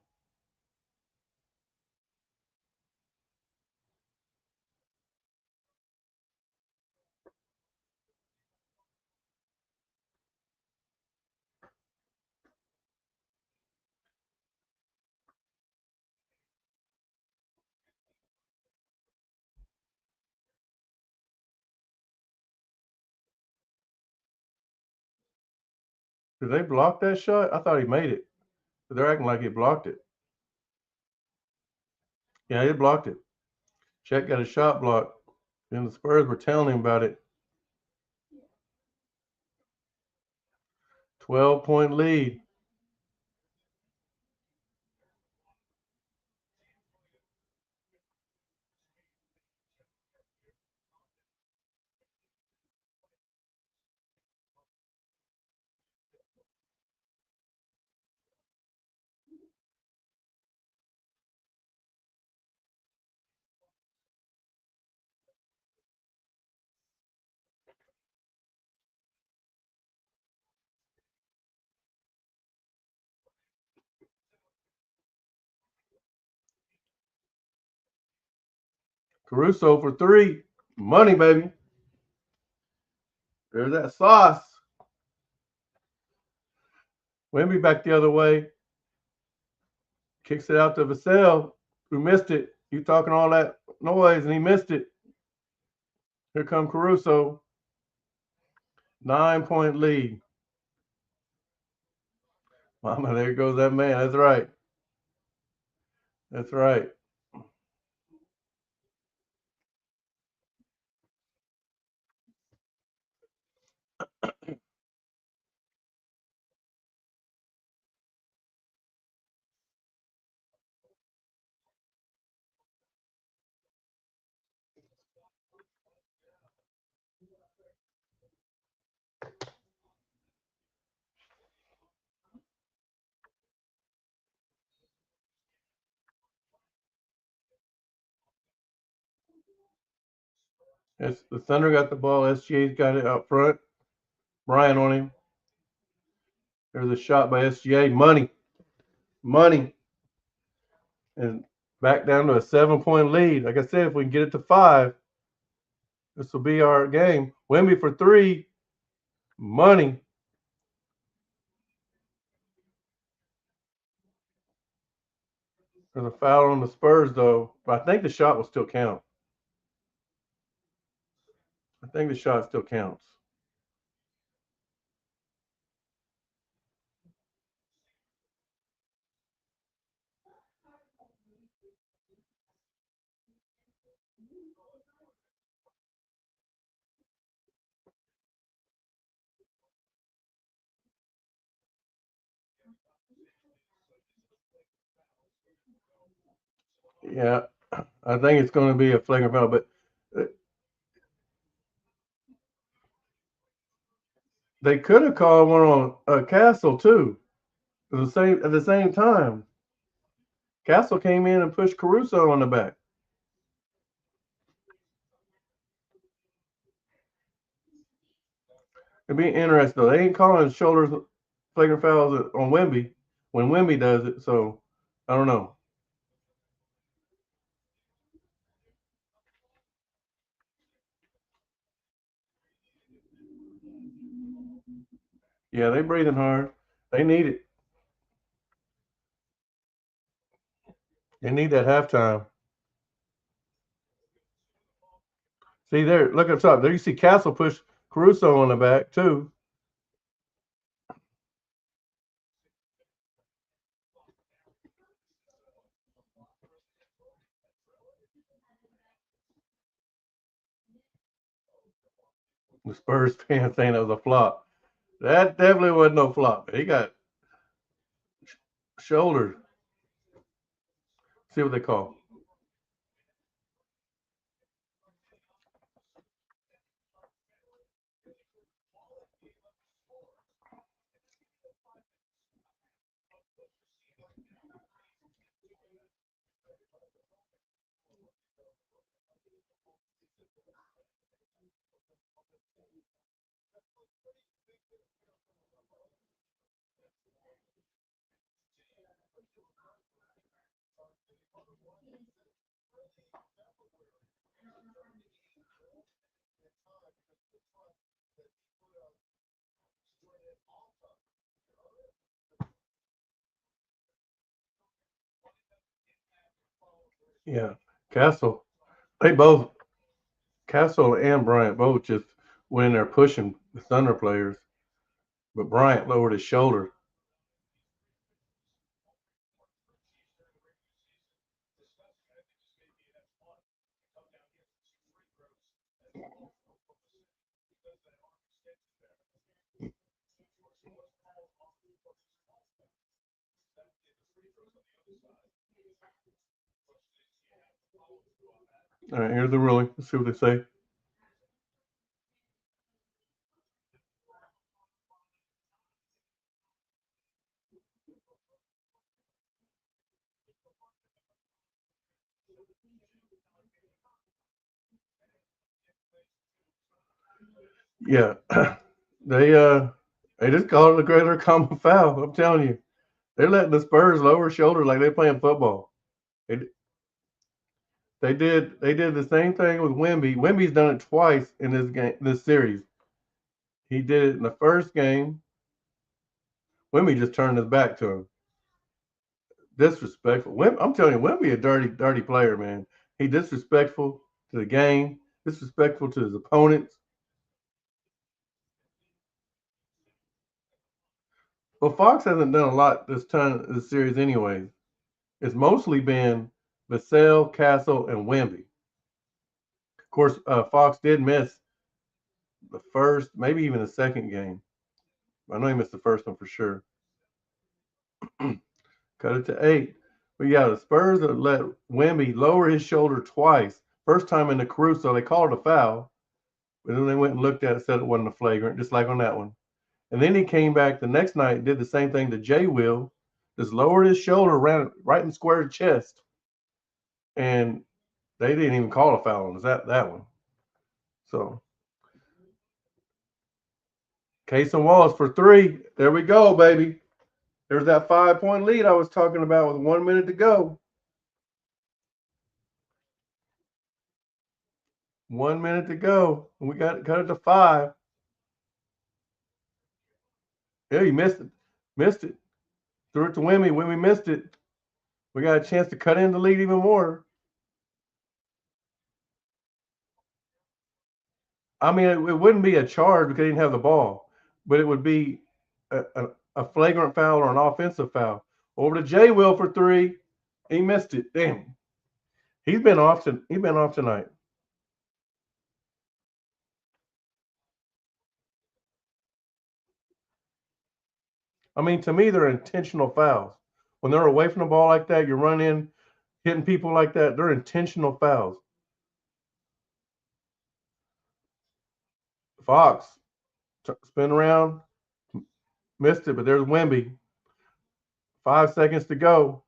Did they block that shot? I thought he made it. They're acting like he blocked it. Yeah, he blocked it. Chet got a shot blocked. And the Spurs were telling him about it. 12-point lead. Caruso for 3. Money, baby. There's that sauce. Wemby back the other way. Kicks it out to Vassell, who missed it. You talking all that noise, and he missed it. Here come Caruso. 9-point lead. Mama, there goes that man. That's right. That's right. It's, the Thunder got the ball. SGA's got it out front. Bryant on him. There's a shot by SGA. Money. Money. And back down to a 7 point lead. Like I said, if we can get it to 5, this will be our game. Wemby for 3. Money. There's a foul on the Spurs, though. But I think the shot will still count. I think the shot still counts. Yeah, I think it's going to be a flagrant foul, but uh, they could have called one on Castle too. At the same time, Castle came in and pushed Caruso on the back. It'd be interesting though. They ain't calling shoulders flagrant fouls on Wemby when Wemby does it. So I don't know. Yeah, they breathing hard. They need it. They need that halftime. See there, look up top. There you see Castle push Caruso on the back too. The Spurs fans saying it was a flop. That definitely wasn't no flop. He got shouldered. See what they call. Yeah, Castle. They both Castle and Bryant both just went in there pushing the Thunder players, but Bryant lowered his shoulder. All right, here's the ruling. Let's see what they say. Yeah, they uh they just called it a greater common foul. I'm telling you, they're letting the Spurs lower shoulder like they're playing football. They, they did the same thing with Wemby. Wemby's done it twice in this game, this series. He did it in the first game. Wemby just turned his back to him. Disrespectful. I'm telling you, Wemby a dirty, dirty player, man. He disrespectful to the game, disrespectful to his opponents. Well, Fox hasn't done a lot this series, anyways. It's mostly been Vassell, Castle, and Wemby. Of course, Fox did miss the first, maybe even the second game. I know he missed the first one for sure. Cut it to 8. But yeah, the Spurs have let Wemby lower his shoulder twice. First time in the Caruso, they called it a foul. But then they went and looked at it, said it wasn't a flagrant, just like on that one. And then he came back the next night and did the same thing to Jay Will. Just lowered his shoulder, ran right in square chest. And they didn't even call a foul on that one. So Case and Wallace for 3. There we go, baby. There's that 5-point lead I was talking about with 1 minute to go. 1 minute to go. And we got cut it to 5. Yeah, he missed it. Missed it. Threw it to Wemby. Wemby missed it. We got a chance to cut in the lead even more. I mean, it wouldn't be a charge because he didn't have the ball, but it would be a flagrant foul or an offensive foul. Over to Jay Will for 3. He missed it. Damn. He's been off tonight. I mean, to me, they're intentional fouls. When they're away from the ball like that, you're running, hitting people like that. They're intentional fouls. Fox spin around, missed it, but there's Wemby. 5 seconds to go.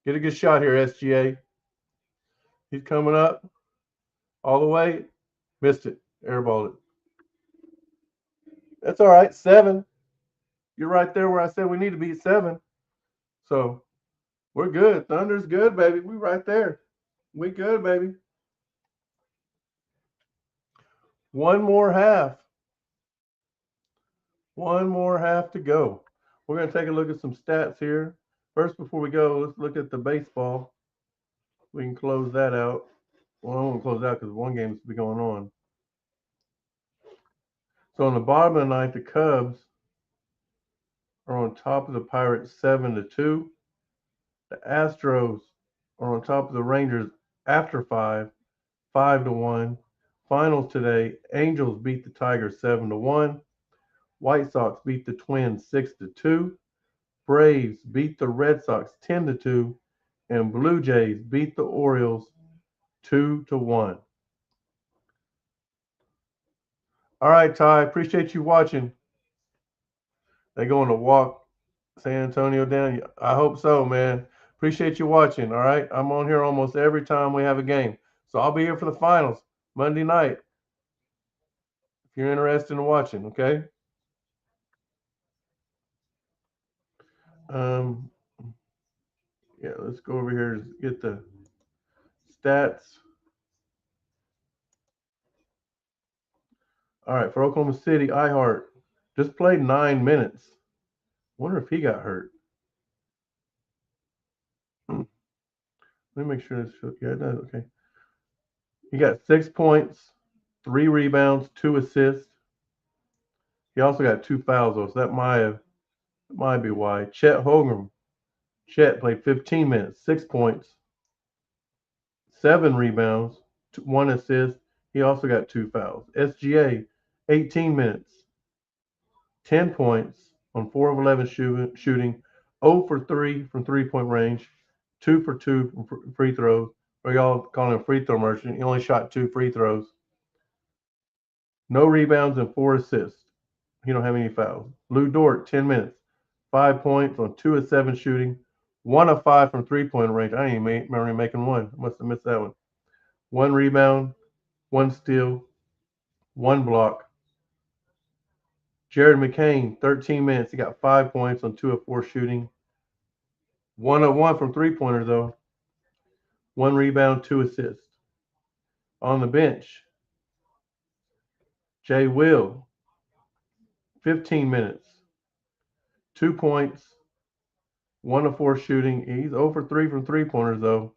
Get a good shot here, SGA. He's coming up all the way. Missed it. Airballed it. That's all right. 7. You're right there where I said we need to be at 7. So we're good. Thunder's good, baby. We right there. We good, baby. One more half. One more half to go. We're going to take a look at some stats here. First, before we go, let's look at the baseball. We can close that out. Well, I won't close it out because one game's be going on. So on the bottom of the ninth, the Cubs are on top of the Pirates 7-2. The Astros are on top of the Rangers after 5, 5-1. Finals today, Angels beat the Tigers 7-1. White Sox beat the Twins 6-2. Braves beat the Red Sox 10-2. And Blue Jays beat the Orioles 2-1. All right, Ty, appreciate you watching. They going to walk San Antonio down? I hope so, man. Appreciate you watching. All right, I'm on here almost every time we have a game, so I'll be here for the finals Monday night. If you're interested in watching, okay. Um, yeah, let's go over here and get the stats. All right, for Oklahoma City, iHeart just played 9 minutes. Wonder if he got hurt. Let me make sure this. Yeah, it does. Okay. He got 6 points, 3 rebounds, 2 assists. He also got 2 fouls, though, so that might be why. Chet Holmgren. Chet played 15 minutes, 6 points, 7 rebounds, 1 assist. He also got 2 fouls. SGA, 18 minutes, 10 points on 4 of 11 shooting, 0 for 3 from 3-point range, 2 for 2 from free throws. Or y'all calling him free throw merchant. He only shot 2 free throws. No rebounds and 4 assists. He don't have any fouls. Lou Dort, 10 minutes, 5 points on 2 of 7 shooting, 1 of 5 from 3-point range. I didn't even remember him making one. I must have missed that one. 1 rebound, 1 steal, 1 block. Jared McCain, 13 minutes. He got 5 points on 2 of 4 shooting. 1 of 1 from 3-pointers, though. 1 rebound, 2 assists. On the bench, Jay Will, 15 minutes, 2 points, 1 of 4 shooting. He's 0 for 3 from 3-pointers, though.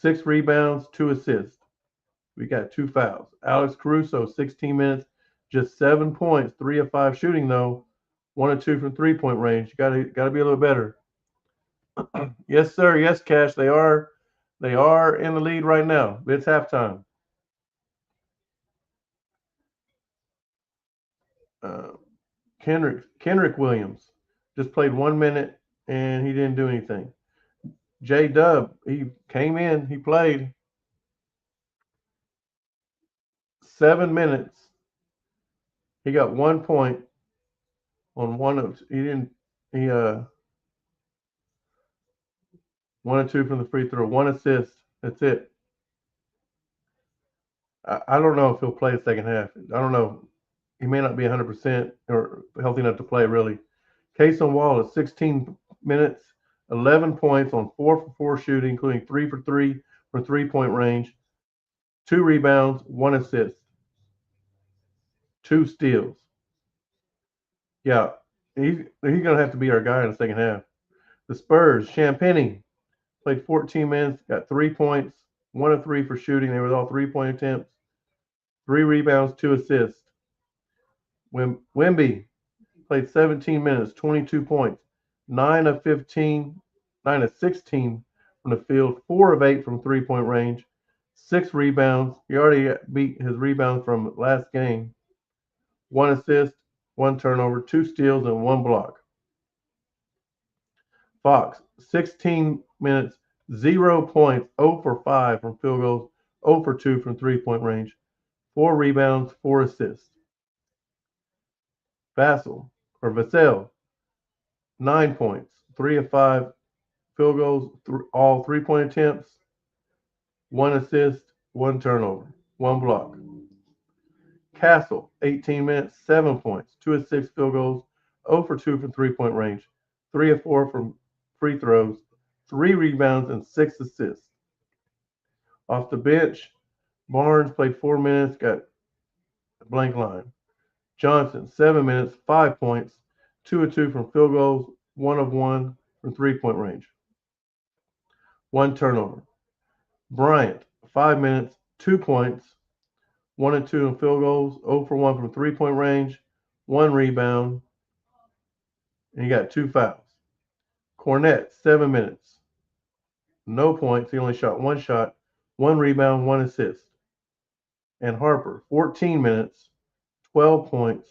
6 rebounds, 2 assists. We got 2 fouls. Alex Caruso, 16 minutes, just 7 points, 3 of 5 shooting, though. 1 and 2 from 3-point range. You got to be a little better. Yes, sir. Yes, Cash. They are in the lead right now. It's halftime. Uh, Kendrick Williams just played 1 minute and he didn't do anything. J Dub, he came in, he played 7 minutes. He got 1 point on one of he didn't he 1 and 2 from the free throw, 1 assist. That's it. I don't know if he'll play the second half. I don't know. He may not be 100% or healthy enough to play really. Kason Wallace, 16 minutes, 11 points on 4 for 4 shooting, including 3 for 3 from 3-point range, 2 rebounds, 1 assist, 2 steals. Yeah, he's gonna have to be our guy in the second half. The Spurs, Champagny played 14 minutes, got 3 points, 1 of 3 for shooting. They were all 3-point attempts, 3 rebounds, 2 assists. Wimby played 17 minutes, 22 points, 9 of 15, 9 of 16 from the field, 4 of 8 from 3-point range, 6 rebounds. He already beat his rebound from last game. 1 assist, 1 turnover, 2 steals, and 1 block. Fox, 16 minutes, 0 points, 0 for 5 from field goals, 0 for 2 from 3-point range, 4 rebounds, 4 assists. Vassell, 9 points, 3 of 5 field goals, all 3-point attempts, 1 assist, 1 turnover, 1 block. Castle, 18 minutes, 7 points, 2 of 6 field goals, 0 for 2 from 3-point range, 3 of 4 from free throws, 3 rebounds, and 6 assists. Off the bench, Barnes played 4 minutes, got a blank line. Johnson, 7 minutes, 5 points, 2 of 2 from field goals, 1 of 1 from 3-point range, 1 turnover. Bryant, 5 minutes, 2 points, 1 and 2 in field goals, 0 for 1 from 3-point range, 1 rebound, and he got 2 fouls. Cornette, 7 minutes, no points. He only shot 1 shot, 1 rebound, 1 assist. And Harper, 14 minutes, 12 points,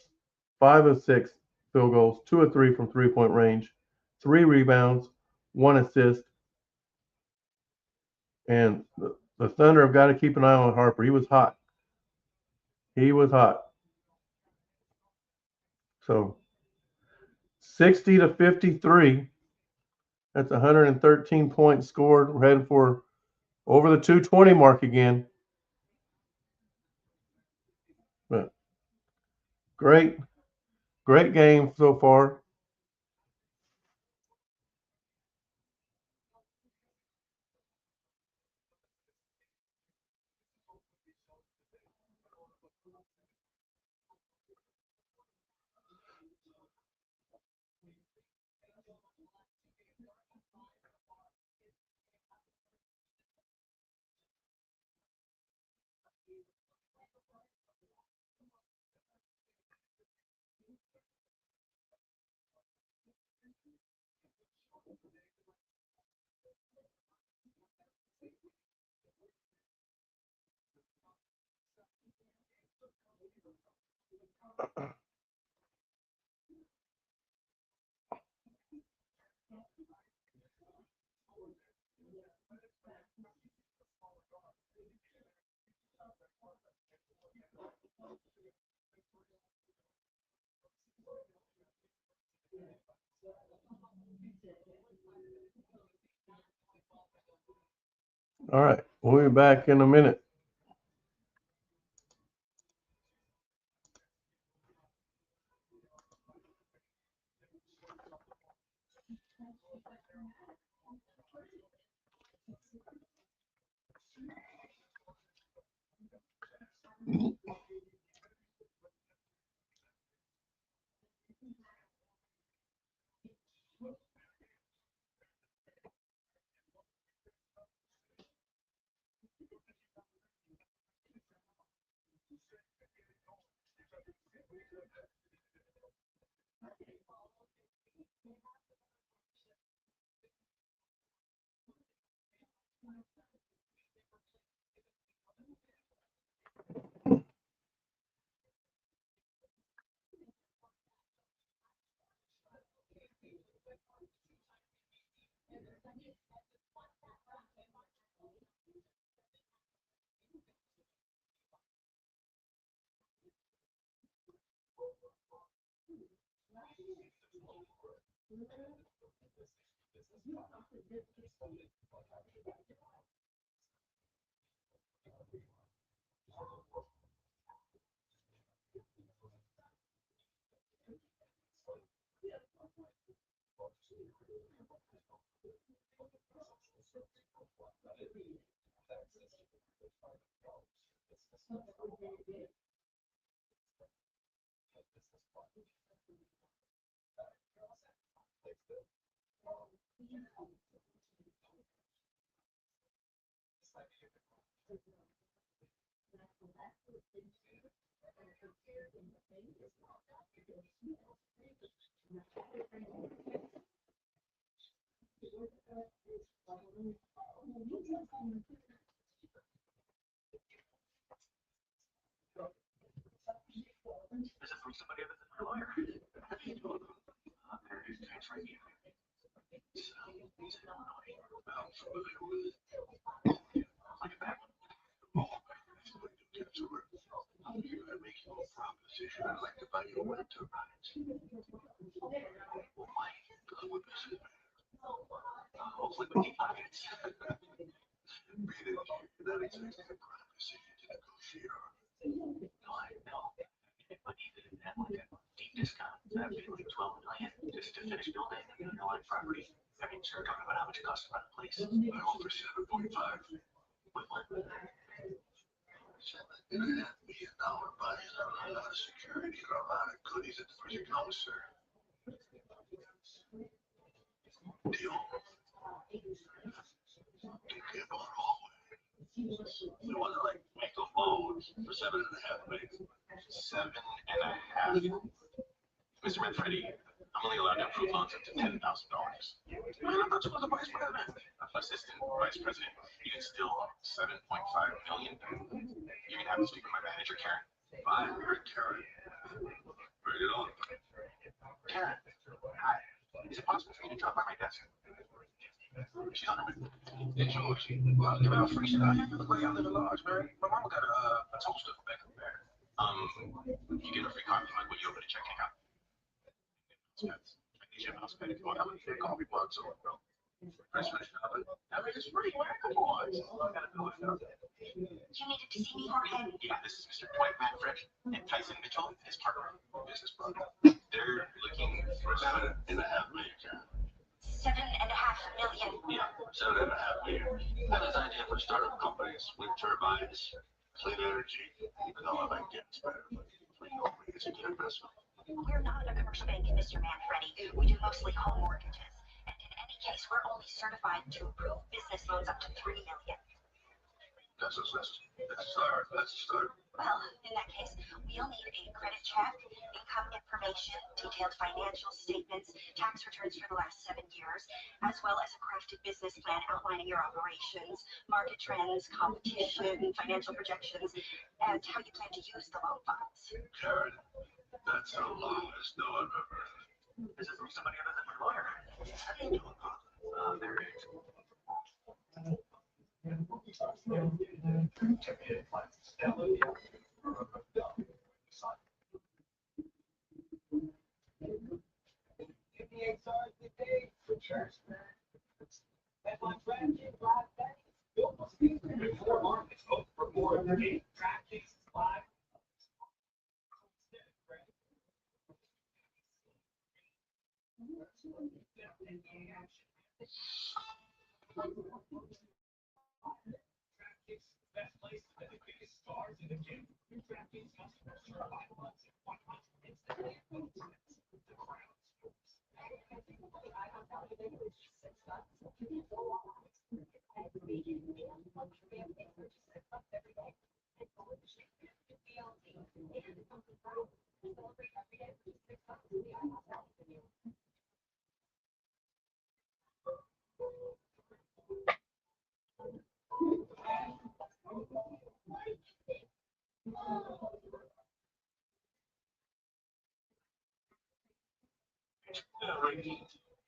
5 of 6 field goals, 2 of 3 from 3-point range, 3 rebounds, 1 assist. And the Thunder have got to keep an eye on Harper. He was hot. He was hot. So 60 to 53. That's 113 points scored. We're heading for over the 220 mark again. But great game so far. All right, we'll be back in a minute.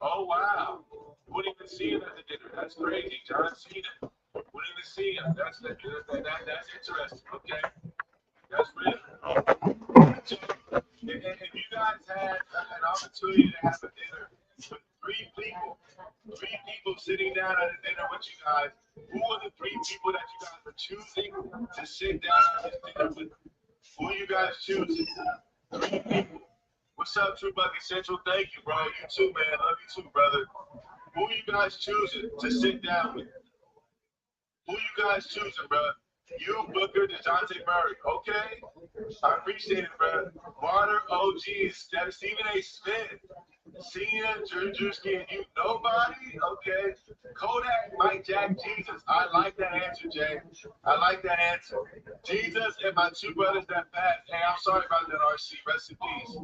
Oh wow! What do you Cena at the dinner. That's crazy. John Cena winning the Cena. That's interesting. Okay, that's real. So, if you guys had an opportunity to have a dinner with three people sitting down at a dinner with you guys, who are the three people that you guys are choosing to sit down at this dinner with? Who are you guys choosing? Three people. What's up, True Bucket Central? Thank you, bro. You too, man. Love you too, brother. Who are you guys choosing to sit down with? Who you guys choosing, bro? You, Booker, DeJounte Murray. Okay? I appreciate it, bro. Water, OG, Stephen A. Smith. Cena, Drew Drewski, and you nobody? Okay. Kodak, Mike Jack, Jesus. I like that answer, Jay. I like that answer. Jesus and my two brothers that passed. Hey, I'm sorry about that, RC. Rest in peace.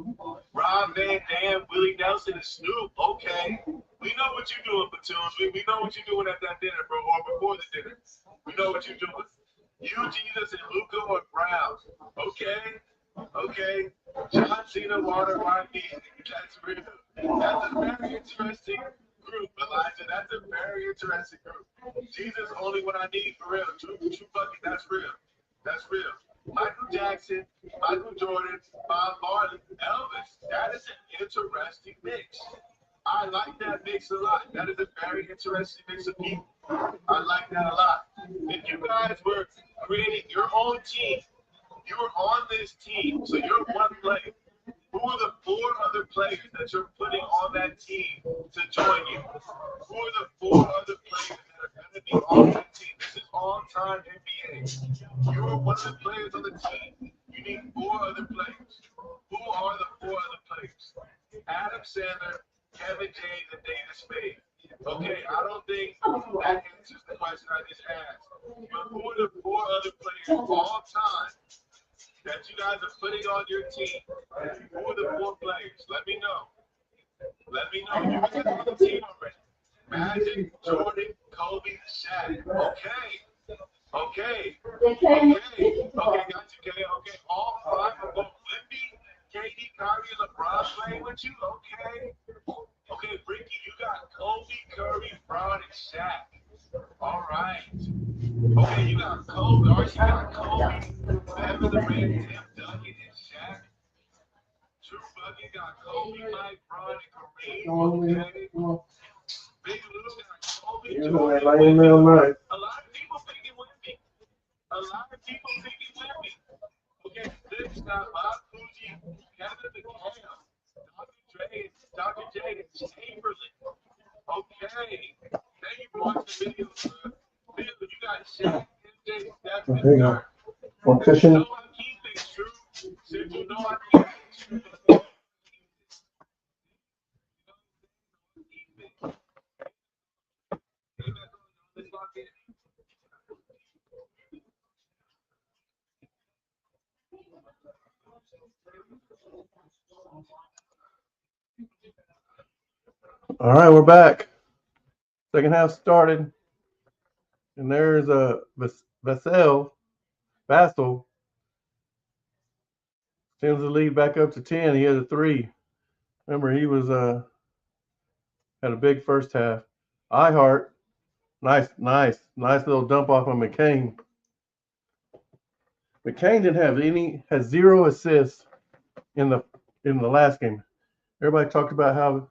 Rob Van Dam, Willie Nelson, and Snoop. Okay. We know what you're doing, Platoons. We know what you're doing at that dinner, bro, or before the dinner. We know what you're doing. You, Jesus, and Luca or Brown. Okay. Okay. John Cena, Water, Rodney. That's real. That's a very interesting group, Elijah. That's a very interesting group. Jesus, only what I need for real. True bucket. That's real. That's real. Michael Jackson, Michael Jordan, Bob Marley, Elvis. That is an interesting mix. I like that mix a lot. That is a very interesting mix of people. I like that a lot. If you guys were creating your own team, you were on this team, so you're one player. Who are the four other players that you're putting on that team to join you? Who are the four other players that are going to be on that team? This is all-time NBA. You're one of the players on the team. You need four other players. Who are the four other players? Adam Sandler, Kevin James, and David Spade. Okay, I don't think that answers the question I just asked. But who are the four other players all time that you guys are putting on your team? Who are the four players? Let me know. Let me know. You guys are on the team already. Magic, Jordan, Kobe, Shaq. Okay. Okay. Okay. Okay, got you, Kay. Okay, all five are going Wemby, KD, Kyrie, and LeBron playing with you? Okay. Okay, Ricky, you got Kobe, Curry, Brown, and Shaq. All right. Okay, you got Kobe. All right, you got Kobe, Kevin Durant, Tim Duncan, and Shaq. True Bucket got Kobe, Mike, Bron, and Kareem. Okay. Big Lou got Kobe, Jordan, Wemby. A lot of people thinking Wemby. A lot of people thinking Wemby. Okay, Lips got Bob Cousy, Kevin McHale, Dr. J, and Chamberlain. Okay. Thank you for watching the video, bro. Bill, you got Shaq, MJ, Steph, and Dirk. Since you know I keep things true, since you know I keep things true, let's lock in. All right, we're back. Second half started, and there's a Vassell sends the lead back up to 10. He had a three. Remember, he was had a big first half. Ihart, nice little dump off of McCain. McCain didn't have any, has zero assists in the last game. Everybody talked about how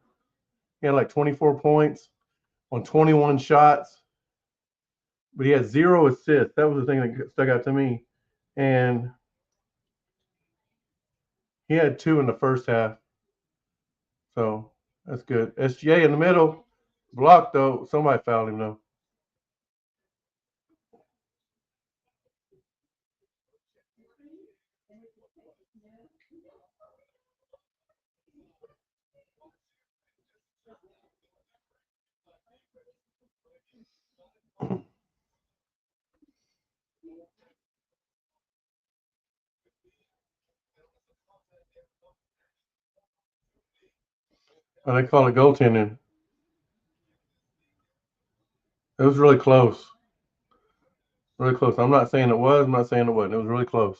he had like 24 points on 21 shots, but he had zero assists. That was the thing that stuck out to me. And he had two in the first half. So that's good. SGA in the middle. Blocked though. Somebody fouled him though. And they call it goaltending. It was really close. Really close. I'm not saying it was. I'm not saying it wasn't. It was really close.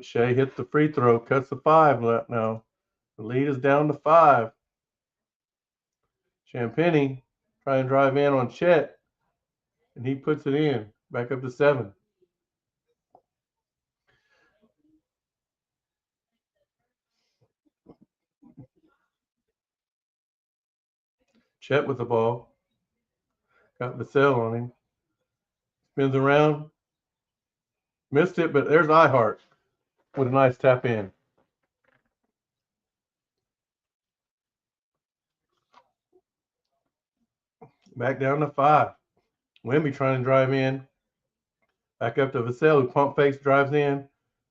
Shea hits the free throw, cuts the five now. The lead is down to 5. Champagny trying to drive in on Chet, and he puts it in. Back up to 7. Chet with the ball. Got Vassell on him. Spins around. Missed it, but there's iHeart with a nice tap in. Back down to 5. Wemby trying to drive in. Back up to Vassell, who pump fakes, drives in.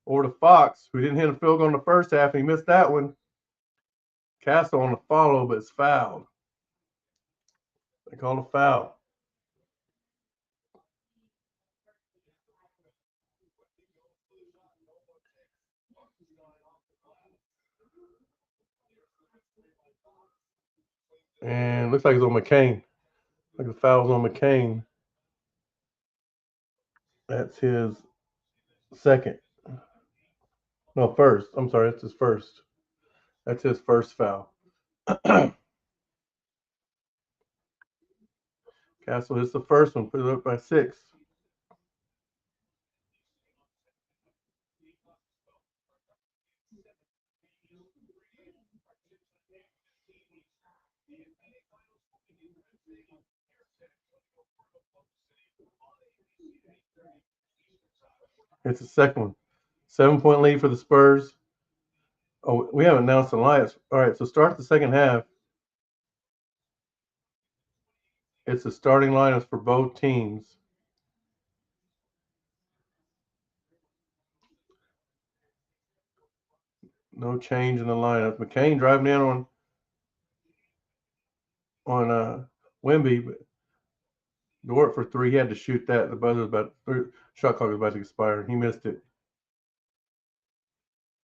Over to Fox, who didn't hit a field goal in the first half, and he missed that one. Castle on the follow, but it's fouled. They call a foul. And looks like it's on McCain. Like the foul's on McCain. That's his second. No, first. I'm sorry, that's his first. That's his first foul. Castle hits the first one, put it up by 6. It's the second one. 7-point lead for the Spurs. Oh, we haven't announced the lineups. All right, so start the second half. It's the starting lineups for both teams. No change in the lineup. McCain driving in on Wemby, but Dort for 3. He had to shoot that. The buzzer was about shot clock was about to expire. He missed it.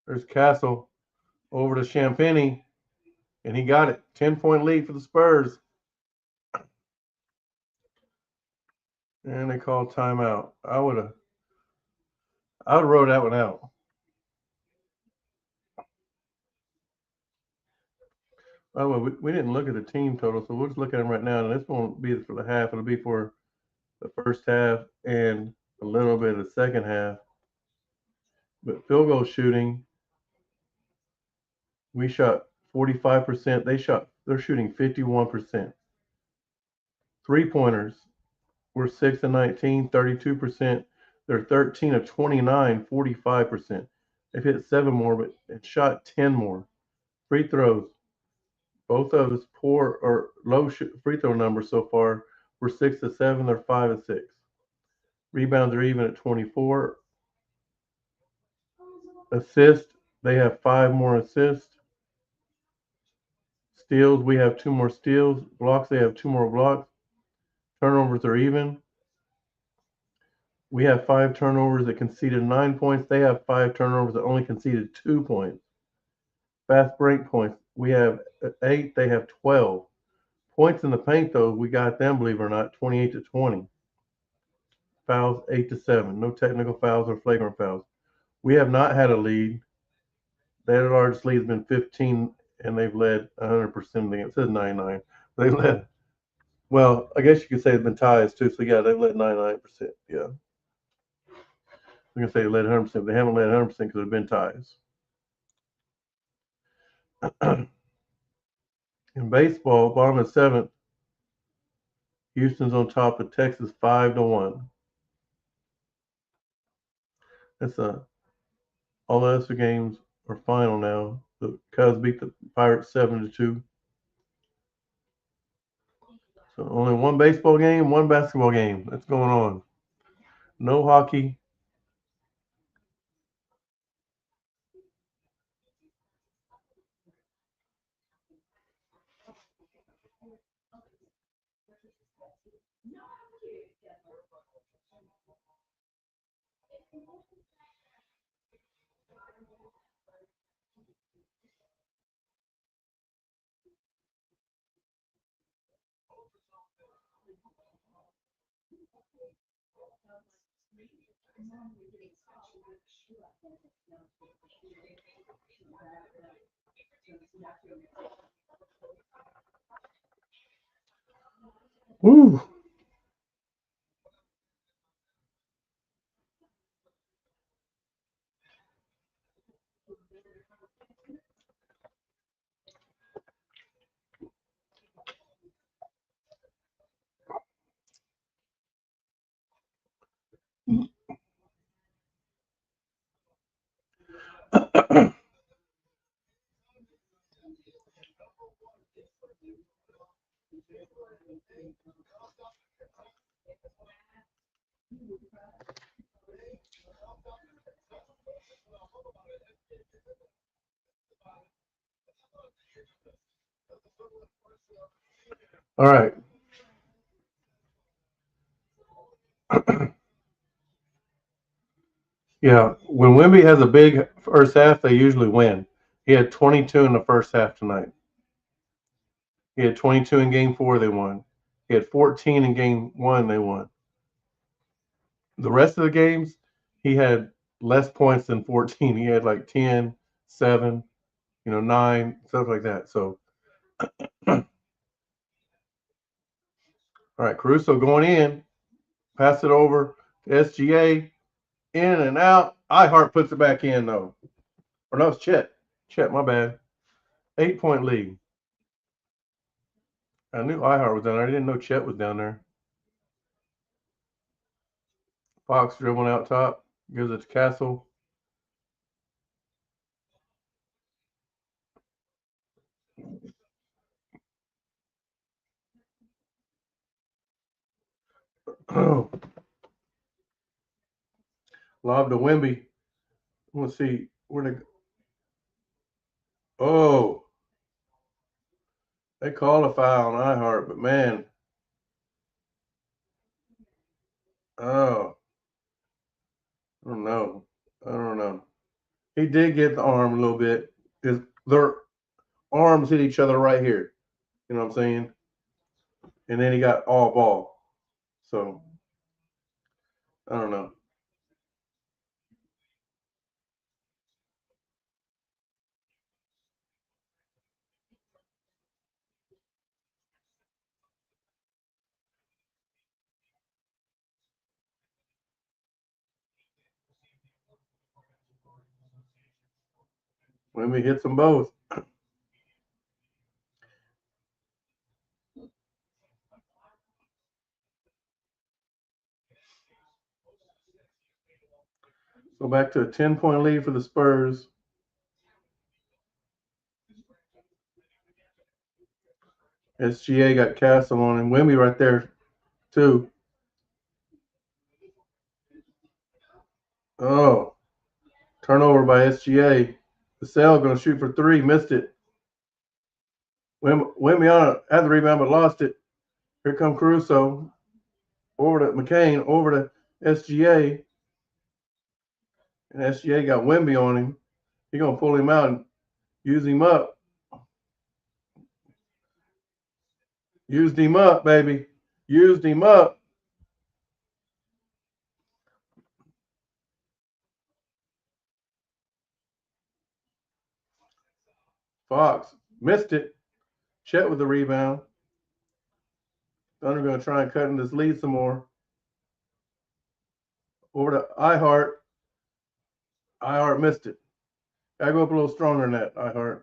There's Castle over to Champagny, and he got it. 10-point lead for the Spurs. And they call timeout. I would have wrote that one out. By the way, we didn't look at the team total, so we'll just look at them right now. And this won't be for the half. It'll be for the first half and a little bit of the second half. But field goal shooting, we shot 45%. They're shooting 51%. 3-pointers, we're 6 of 19, 32%. They're 13 of 29, 45%. They've hit 7 more, but shot 10 more. Free throws, both of us poor or low free throw numbers so far. We're 6 of 7, they're 5 of 6. Rebounds are even at 24. Assists, they have 5 more assists. Steals, we have 2 more steals. Blocks, they have 2 more blocks. Turnovers are even. We have 5 turnovers that conceded 9 points. They have 5 turnovers that only conceded 2 points. Fast break points, we have 8. They have 12. Points in the paint, though, we got them, believe it or not, 28 to 20. Fouls 8 to 7. No technical fouls or flagrant fouls. We have not had a lead. Their largest lead has been 15, and they've led 100% of the game. It says 99. They've led. Well, I guess you could say it's been ties too. So yeah, they've led 99%. Yeah, I'm gonna say they led 100%. They haven't led 100% because they've been ties. In baseball, bottom of 7th, Houston's on top of Texas 5-1. That's all the other games are final now. The Cubs beat the Pirates 7-2. So only one baseball game, one basketball game. That's going on. No hockey. Woo. All right. Yeah, when Wemby has a big first half, they usually win. He had 22 in the first half tonight. He had 22 in game 4, they won. He had 14 in game 1, they won. The rest of the games, he had less points than 14. He had like 10, 7, 9, stuff like that. So, all right, Caruso going in, pass it over to SGA, in and out. Ihart puts it back in, though. Or no, it's Chet. Chet, my bad. 8-point lead. I knew Ihart was down there. I didn't know Chet was down there. Fox dribbling out top, gives it to Castle. Lob to Wemby. Let's see where they. Oh, they called a foul on Ihart, but man, oh, I don't know. I don't know. He did get the arm a little bit. Their arms hit each other right here. You know what I'm saying? And then he got all ball. So I don't know. Wemby hits them both. So back to a 10-point lead for the Spurs. SGA got Castle on him. Wemby right there too. Oh, turnover by SGA. The Sale going to shoot for 3. Missed it. Wemby had the rebound but lost it. Here come Caruso. Over to McCain. Over to SGA. And SGA got Wemby on him. He's going to pull him out and use him up. Used him up, baby. Used him up. Fox missed it. Chet with the rebound. Thunder going to try and cut in this lead some more. Over to Ihart. Ihart missed it. Gotta go up a little stronger than that, Ihart.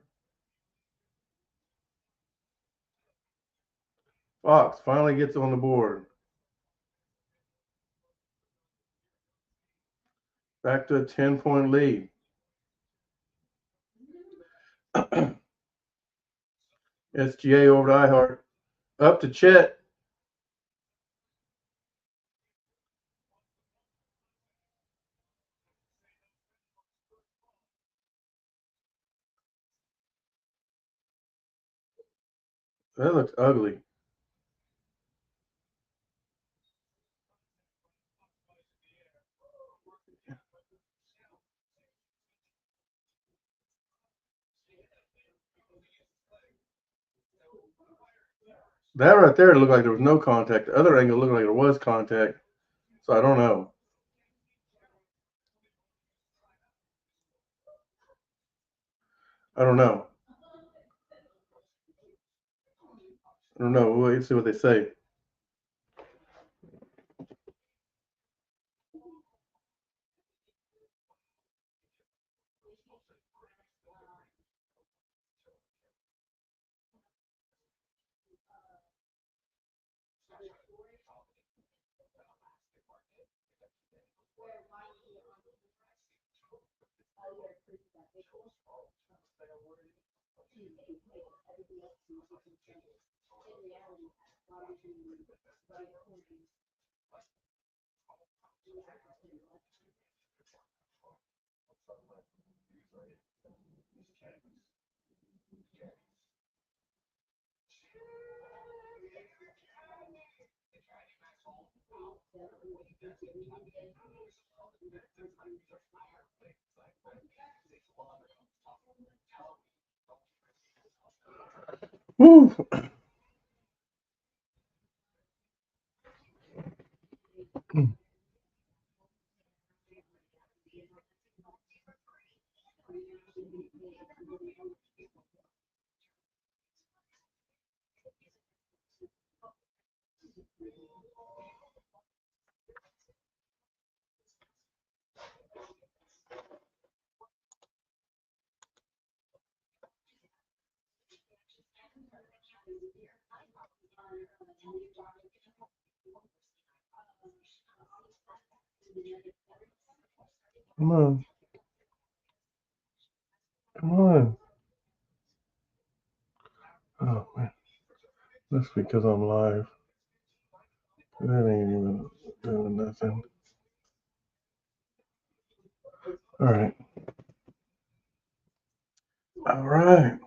Fox finally gets on the board. Back to a 10-point lead. SGA over to Ihart. Up to Chet. That looks ugly. That right there looked like there was no contact. The other angle looked like there was contact. So I don't know. I don't know. I don't know. We'll wait and see what they say. Woo. Come on. Come on. Oh, man. That's because I'm live. That ain't even doing nothing. All right. All right.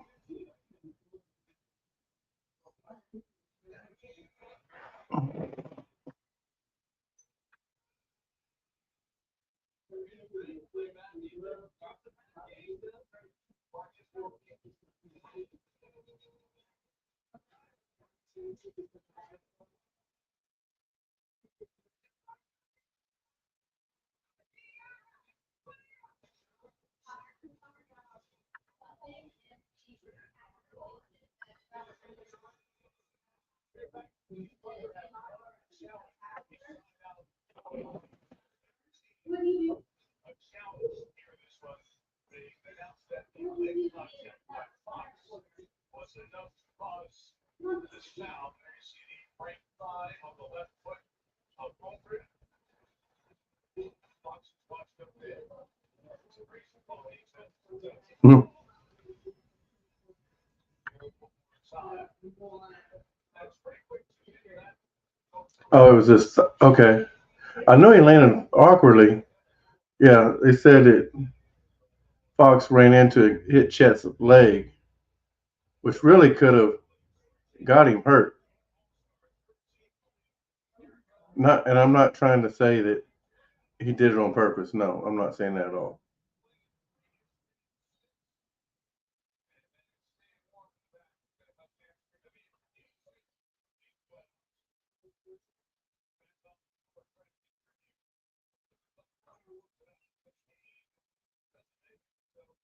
Mhm. Oh, it was just okay. I know he landed awkwardly. Yeah, they said that Fox ran into hit Chet's leg, which really could have got him hurt. Not, and I'm not trying to say that he did it on purpose. No, I'm not saying that at all.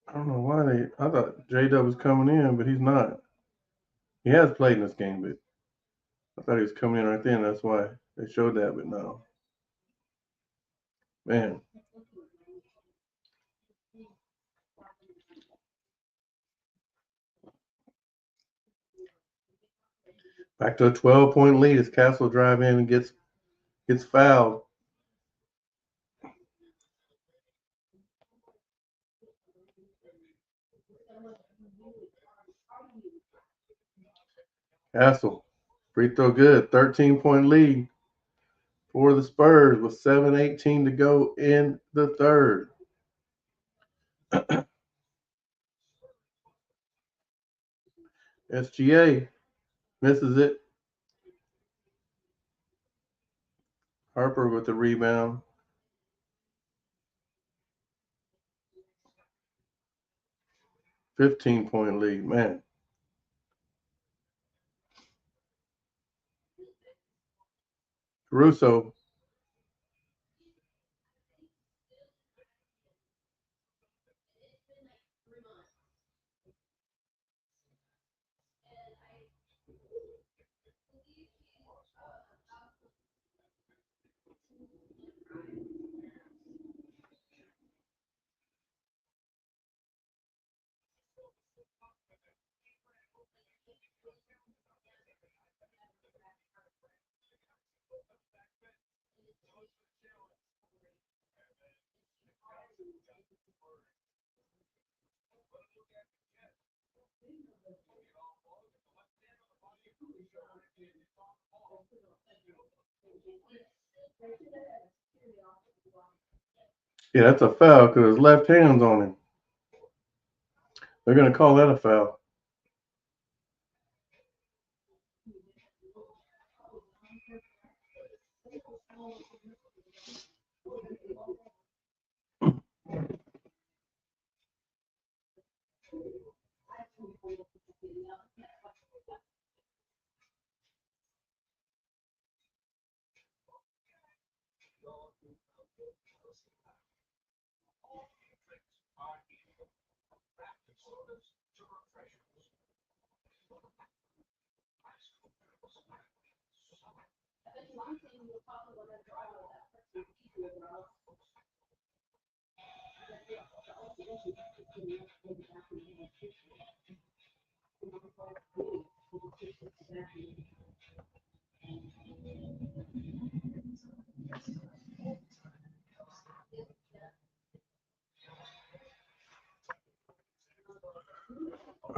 I don't know why they. I thought J Dub was coming in, but he's not. He has played in this game, but I thought he was coming in right then. That's why they showed that. But no, man. Back to a 12-point lead as Castle drive in and gets fouled. Castle, free throw good. 13-point lead for the Spurs with 7:18 to go in the third. SGA misses it. Harper with the rebound. 15-point lead. Man. Caruso. Yeah, that's a foul because his left hand's on him. They're going to call that a foul.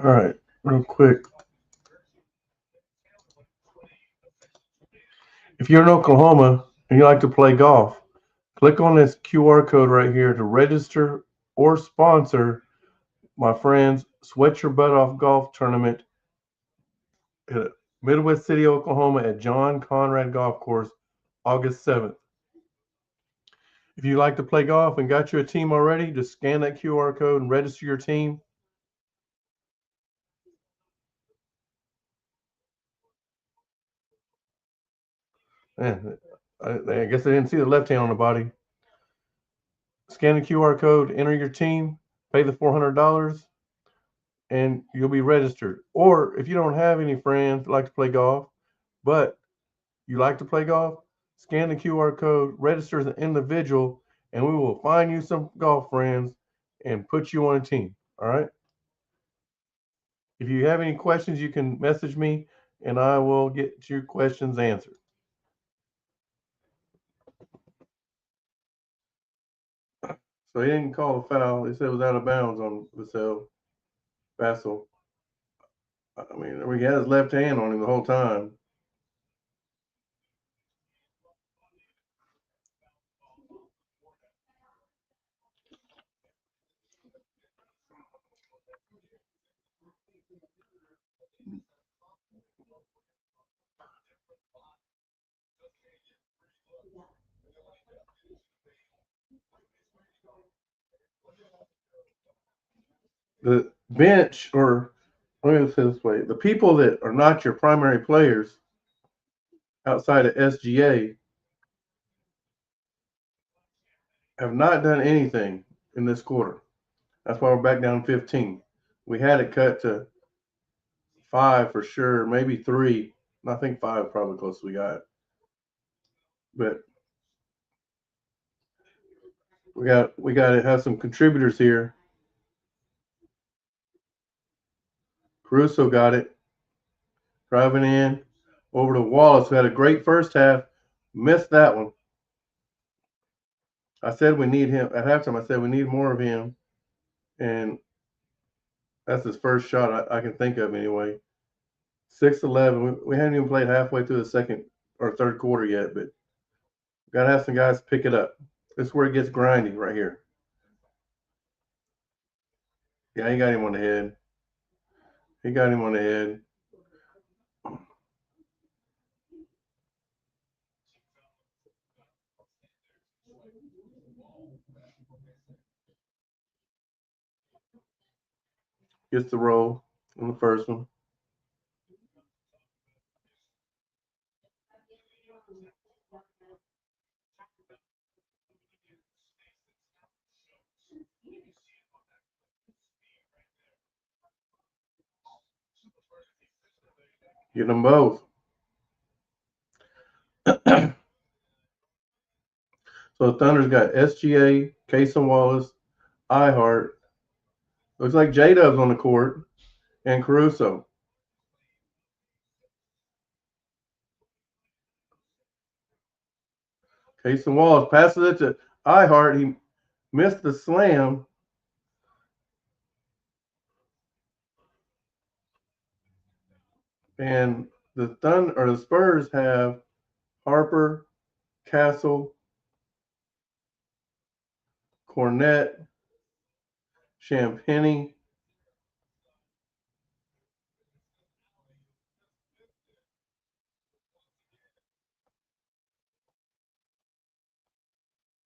All right, real quick. If you're in Oklahoma and you like to play golf, click on this QR code right here to register or sponsor my friend's Sweat Your Butt Off Golf Tournament at Midwest City, Oklahoma at John Conrad Golf Course, August 7th. If you like to play golf and got you a team already, just scan that QR code and register your team. Man, I guess they didn't see the left hand on the body. Scan the QR code, enter your team, pay the $400, and you'll be registered. Or if you don't have any friends that like to play golf, but you like to play golf, scan the QR code, register as an individual, and we will find you some golf friends and put you on a team. All right. If you have any questions, you can message me and I will get your questions answered. So he didn't call a foul. They said it was out of bounds on Vassell. I mean, he had his left hand on him the whole time. The bench, or let me say this way, the people that are not your primary players outside of SGA have not done anything in this quarter. That's why we're back down 15. We had it cut to 5 for sure, maybe 3. I think 5 probably close we got. But we got to have some contributors here. Caruso got it, driving in over to Wallace, who had a great first half, missed that one. I said we need him at halftime. I said we need more of him, and that's his first shot I can think of anyway. 6-11. We haven't even played halfway through the second or third quarter yet, but got to have some guys pick it up. This is where it gets grindy right here. Yeah, he got him on the head. He got him on the head. Gets the roll on the first one. Get them both. So the Thunder's got SGA, Casey Wallace, iHeart. Looks like J-Dub's on the court, and Caruso. Casey Wallace passes it to iHeart. missed the slam. And the Spurs have Harper, Castle, Cornette, Champagny,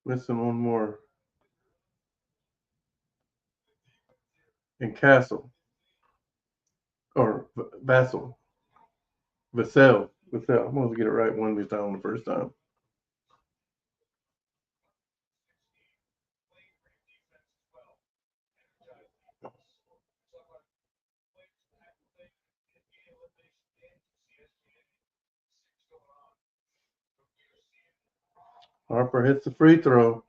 missing one more, and Castle or Vassell, Vassell. Vassell. I'm going to get it right one this time the first time. Harper hits the free throw.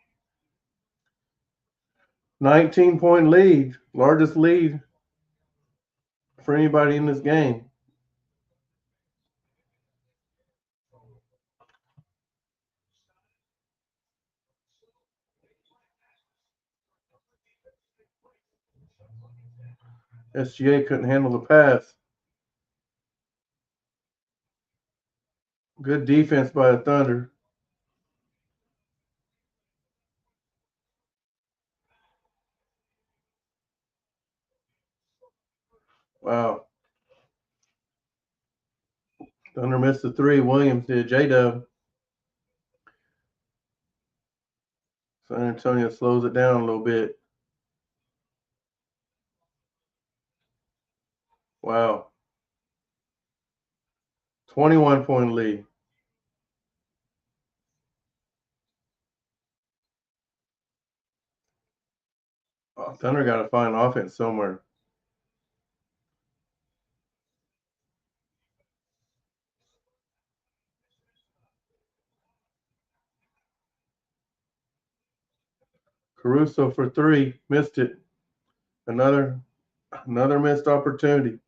19-point lead, largest lead for anybody in this game. SGA couldn't handle the pass. Good defense by the Thunder. Wow. Thunder missed the three. Williams did. J-Dub. San Antonio slows it down a little bit. Wow. 21-point lead. Oh, Thunder got to find offense somewhere. Caruso for three. Missed it. Another missed opportunity.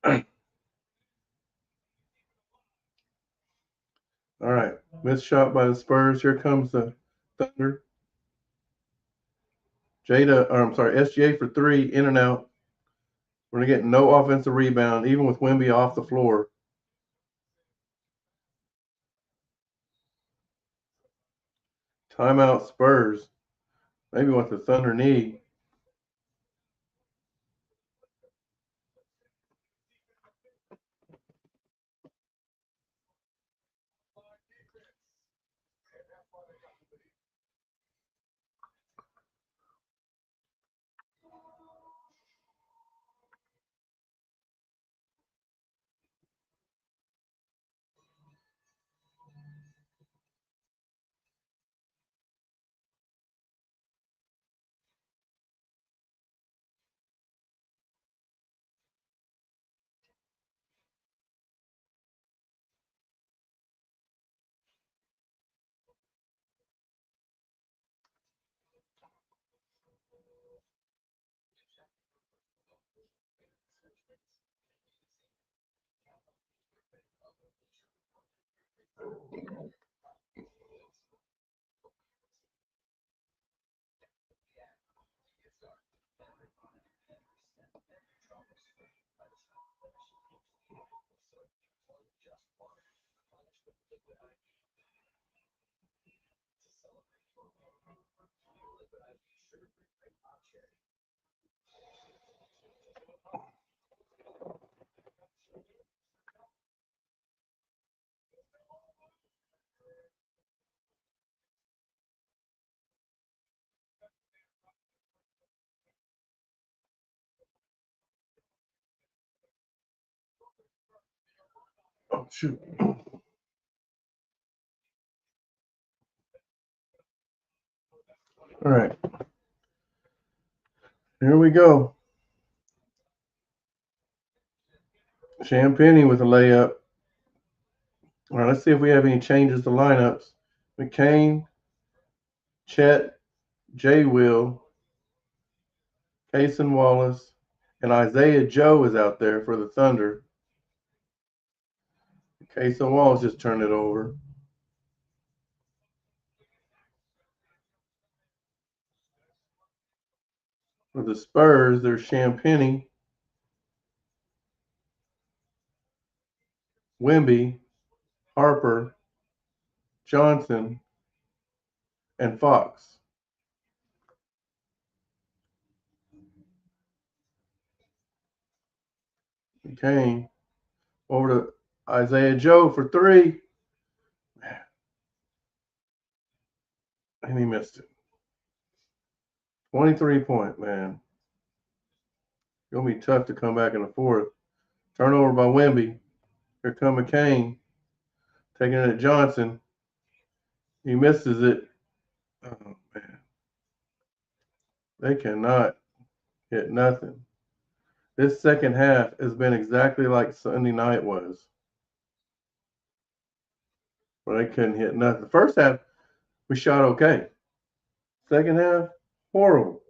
All right. Missed shot by the Spurs. Here comes the Thunder. SGA for three, in and out. We're going to get no offensive rebound, even with Wemby off the floor. Timeout Spurs. Maybe what the Thunder need. Oh, shoot. All right. Here we go. Champagny with a layup. All right, let's see if we have any changes to lineups. McCain, Chet, J. Will, Cason Wallace, and Isaiah Joe is out there for the Thunder. Case on Walls just turned it over. For the Spurs, there's Champagny, Wemby, Harper, Johnson, and Fox. Kane over to Isaiah Joe for three. And he missed it. 23-point, man. It'll be tough to come back in the fourth. Turnover by Wemby. Here come McCain. Taking it at Johnson. He misses it. Oh, man. They cannot hit nothing. This second half has been exactly like Sunday night was. Where they couldn't hit nothing. The first half, we shot okay. Second half, horrible.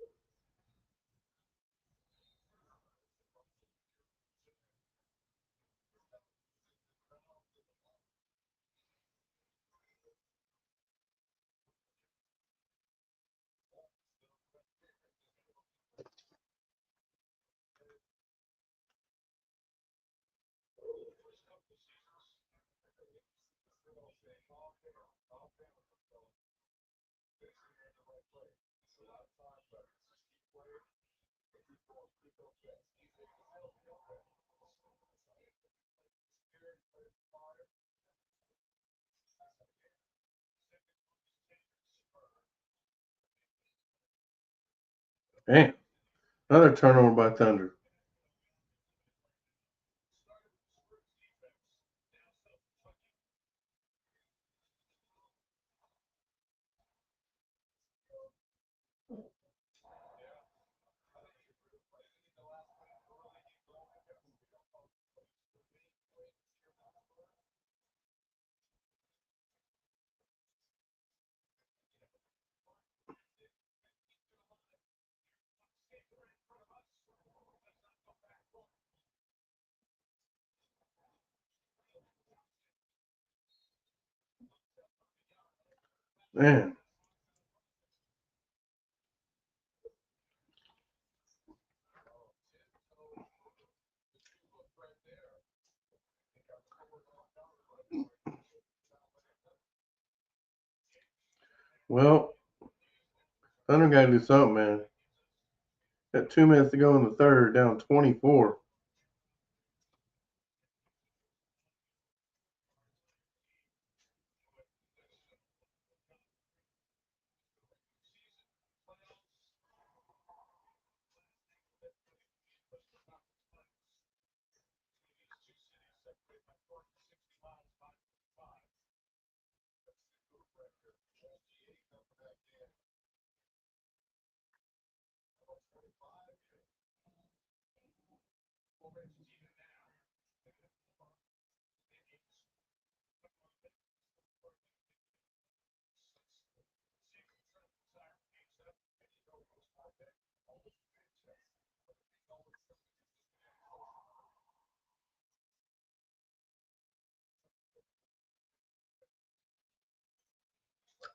Damn. Another turnover by Thunder. Man. Well, Thunder got to do something, man. Got 2 minutes to go in the third, down 24.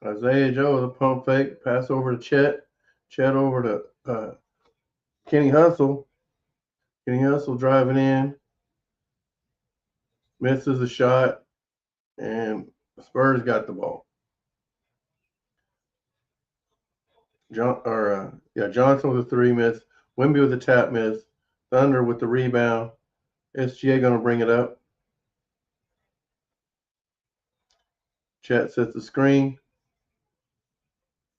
Isaiah Joe, the pump fake, pass over to Chet. Chet over to Kenny Hustle. Kenny Hustle driving in, misses the shot, and Spurs got the ball. Johnson with a three miss. Wemby with a tap miss. Thunder with the rebound. SGA going to bring it up. Chet sets the screen.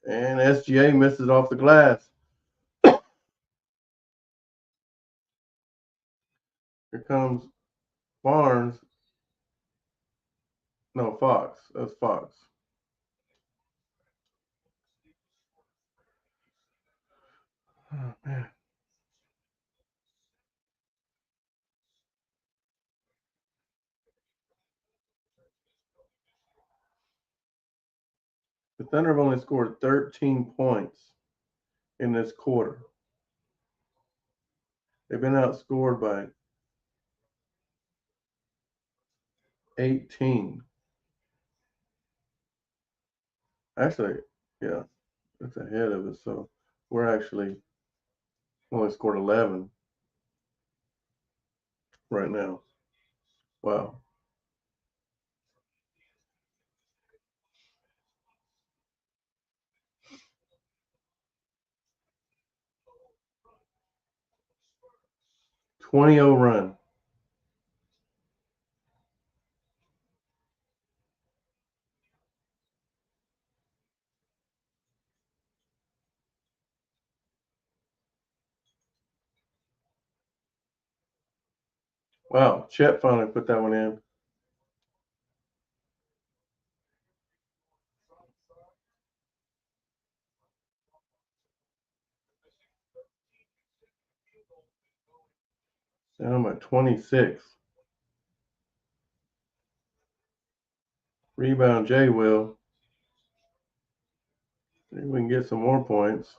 And SGA misses off the glass. Here comes Barnes. No, Fox. That's Fox. Oh, man. The Thunder have only scored 13 points in this quarter. They've been outscored by 18. Actually, yeah, it's ahead of us. So we're actually only scored 11 right now. Wow. Twenty 0 run. Wow. Chet finally put that one in. And I'm at 26. Rebound, Jay will. See if we can get some more points.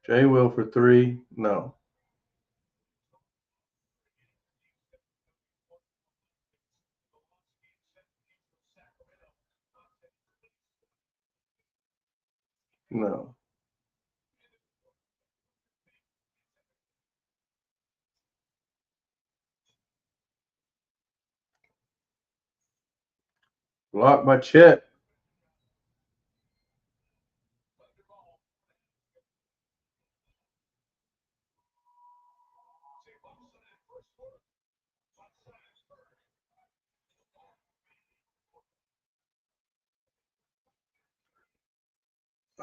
Jay will for three. No. No. Blocked by Chet.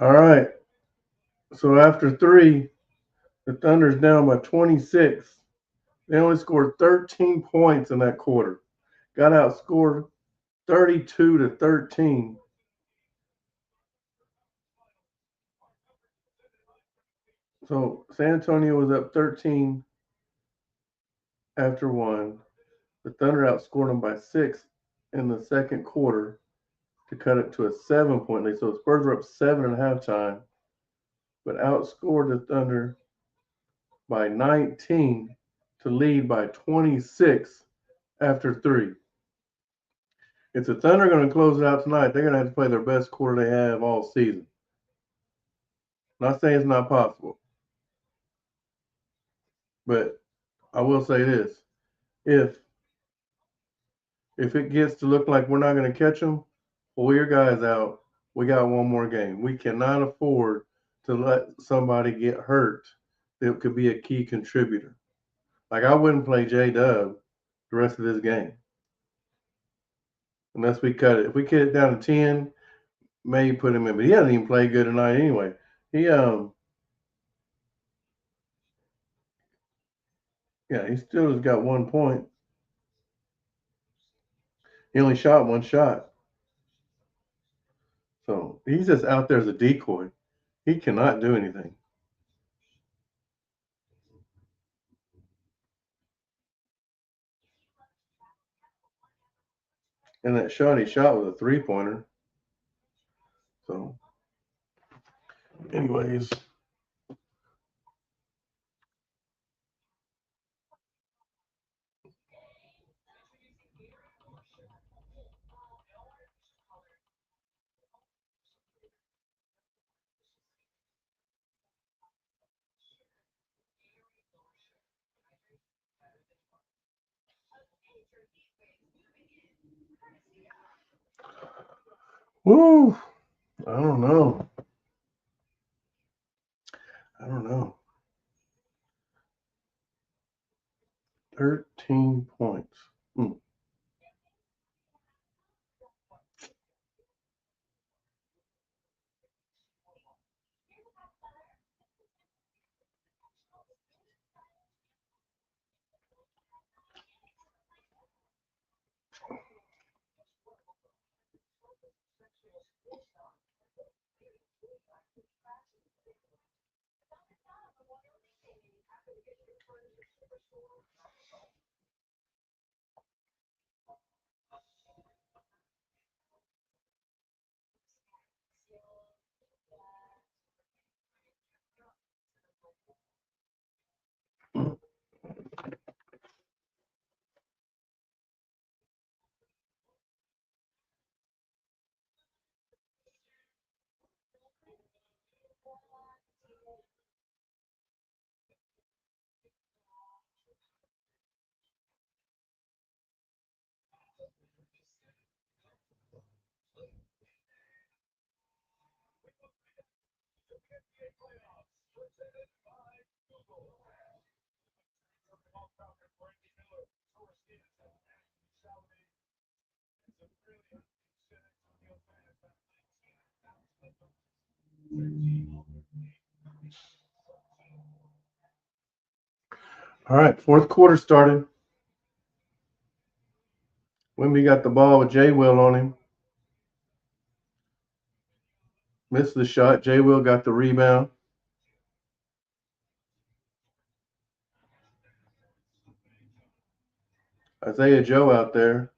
All right. So after three, the Thunder's down by 26. They only scored 13 points in that quarter. Got outscored 32-13. So San Antonio was up 13 after one. The Thunder outscored them by 6 in the second quarter to cut it to a 7-point lead. So the Spurs were up 7 at halftime, but outscored the Thunder by 19 to lead by 26 after three. If the Thunder are going to close it out tonight, they're going to have to play their best quarter they have all season. Not saying it's not possible, but I will say this: if it gets to look like we're not going to catch them, pull your guys out. We got one more game. We cannot afford to let somebody get hurt that could be a key contributor. Like I wouldn't play J Dub the rest of this game unless we cut it. If we cut it down to 10, maybe put him in. But he hasn't even played good tonight anyway. He yeah, he still has got 1 point. He only shot one shot. So he's just out there as a decoy. He cannot do anything. And that shot he shot was a 3-pointer. So, anyways, woo, I don't know. I don't know. 13 points. Hmm. All right, fourth quarter started. Wimby got the ball with J. Will on him. Missed the shot. J. Will got the rebound. Isaiah Joe out there.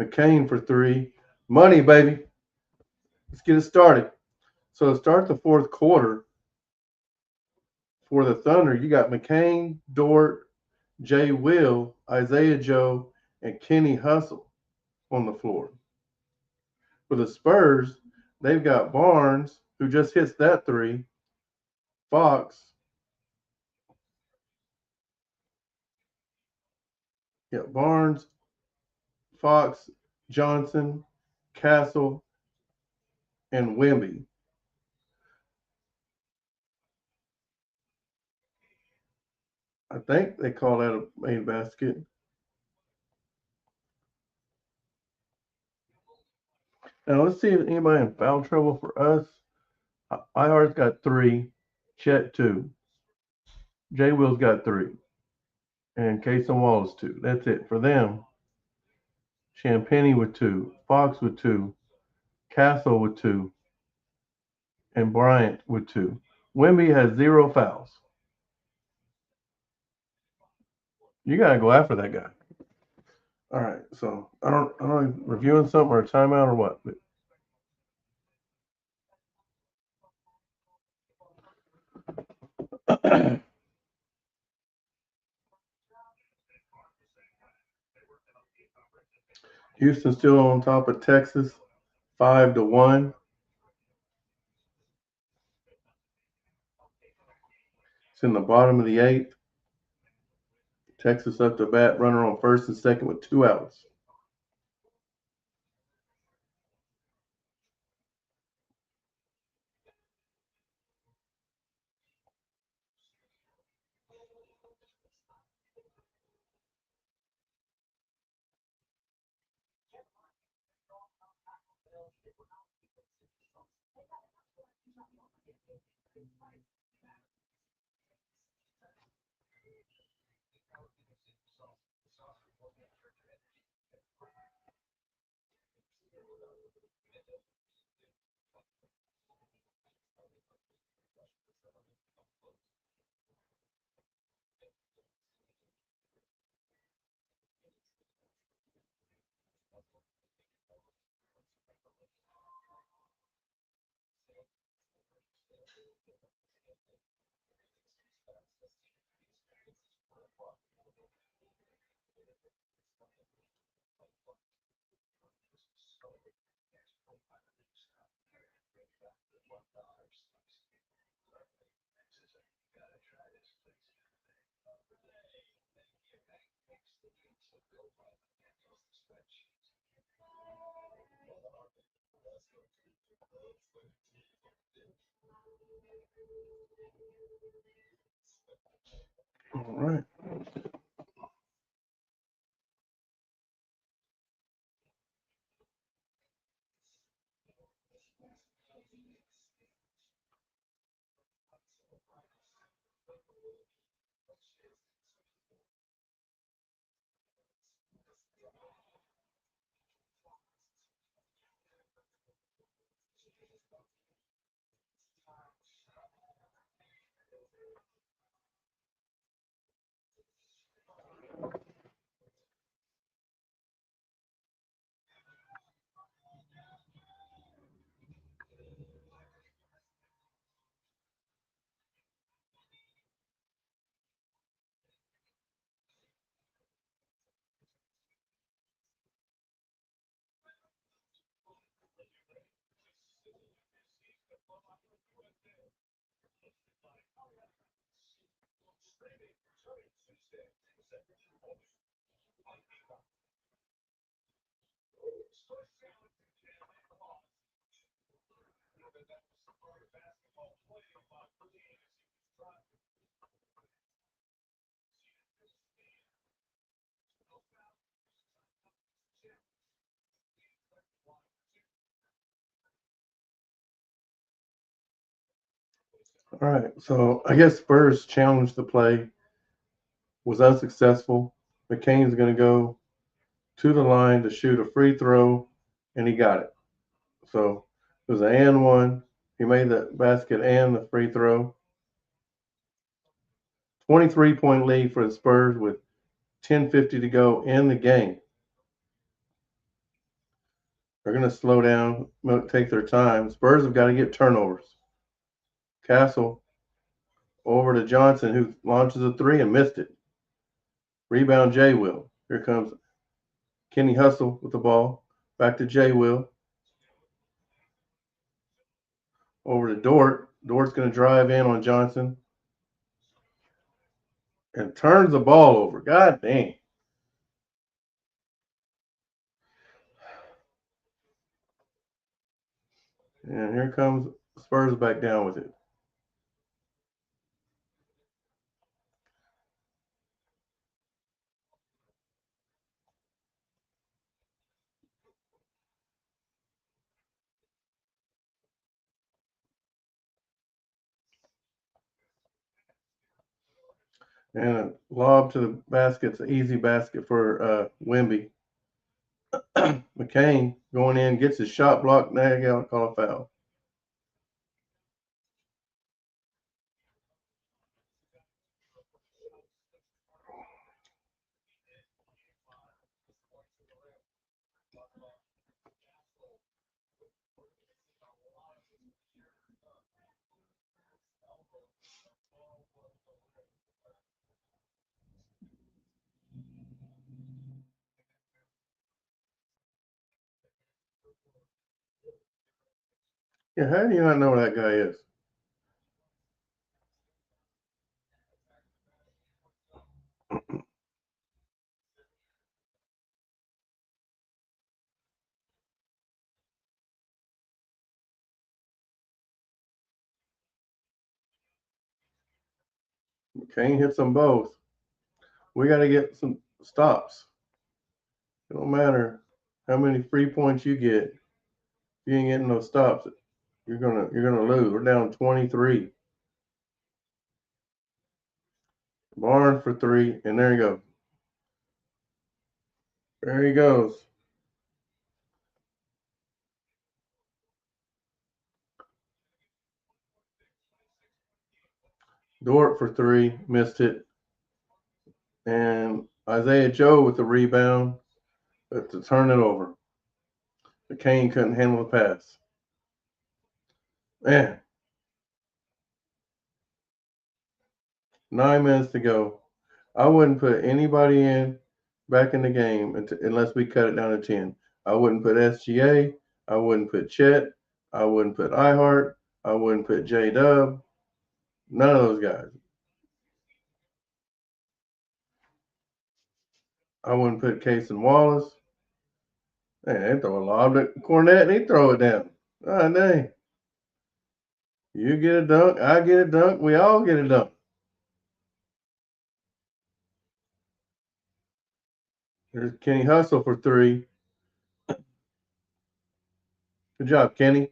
McCain for three. Money, baby. Let's get it started. So to start the fourth quarter for the Thunder, you got McCain, Dort, Jay Will, Isaiah Joe, and Kenny Hustle on the floor. For the Spurs, they've got Barnes, who just hits that three, Fox, Barnes, Fox, Johnson, Castle, and Wemby. I think they call that a main basket. Now let's see if anybody in foul trouble for us. IR's got three, Chet two, J Will's got three, and Kason Wallace two. That's it for them. Champagny with two, Fox with two, Castle with two, and Bryant with two. Wemby has 0 fouls. You gotta go after that guy. All right, so I don't know, reviewing something or a timeout or what. But Houston still on top of Texas, 5-1. It's in the bottom of the eighth. Texas up to bat, runner on first and second with 2 outs. All right. All right, so I guess Spurs challenged the play, was unsuccessful. McCain's going to go to the line to shoot a free throw, and he got it. So it was an and one. He made the basket and the free throw. 23-point lead for the Spurs with 10:50 to go in the game. They're going to slow down, take their time. Spurs have got to get turnovers. Castle over to Johnson, who launches a three and missed it. Rebound, Jay Will. Here comes Kenny Hustle with the ball. Back to Jay Will. Over to Dort. Dort's going to drive in on Johnson and turns the ball over. God dang. And here comes Spurs back down with it. And a lob to the basket. It's an easy basket for Wemby. McCain going in, gets his shot blocked. Now you got to call a foul. Yeah, how do you not know where that guy is? McCain hits them both. We got to get some stops. It don't matter how many free points you get. If you ain't getting those stops, you're gonna lose. We're down 23. Barnes for three, and there you go. There he goes. Dort for three, missed it. And Isaiah Joe with the rebound to turn it over. McCain couldn't handle the pass. Man, 9 minutes to go. I wouldn't put anybody in back in the game unless we cut it down to 10. I wouldn't put SGA. I wouldn't put Chet. I wouldn't put iHeart. I wouldn't put J Dub. None of those guys. I wouldn't put Case and Wallace. Man, they throw a lob to Cornette and he throw it down. Ah, dang. You get a dunk, I get a dunk, we all get a dunk. There's Kenny Hustle for three. Good job, Kenny.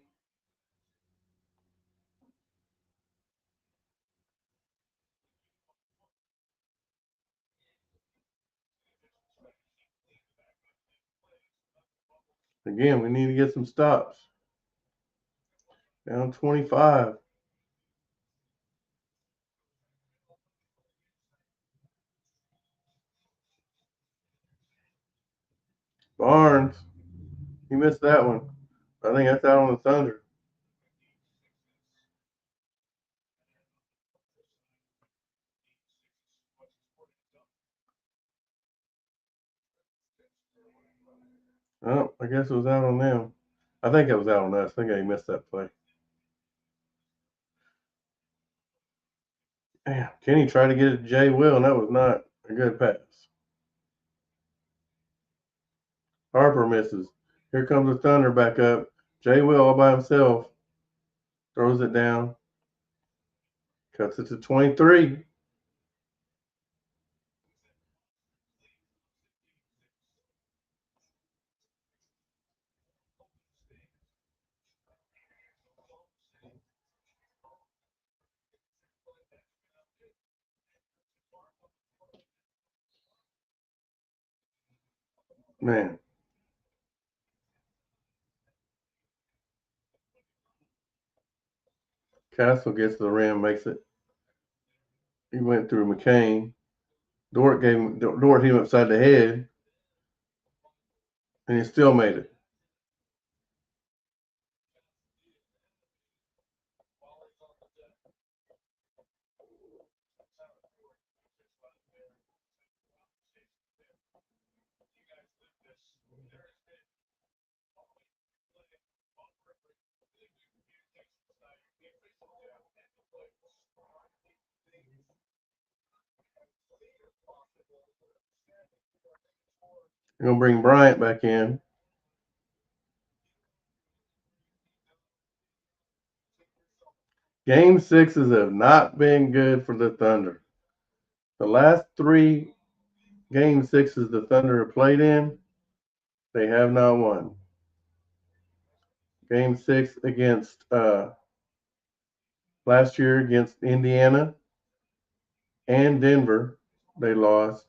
Again, we need to get some stops. Down 25. Barnes, he missed that one. I think that's out on the Thunder. Oh, I guess it was out on them. I think it was out on us. I think they missed that play. Damn, Kenny tried to get it to Jay Will, and that was not a good pass. Harper misses. Here comes the Thunder back up. Jay Will all by himself. Throws it down. Cuts it to 23. Man. Castle gets to the rim, makes it. He went through McCain. Dort hit him upside the head, and he still made it. They're gonna bring Bryant back in. Game sixes have not been good for the Thunder. The last three game sixes the Thunder have played in, they have not won. Game six against last year against Indiana and Denver, they lost.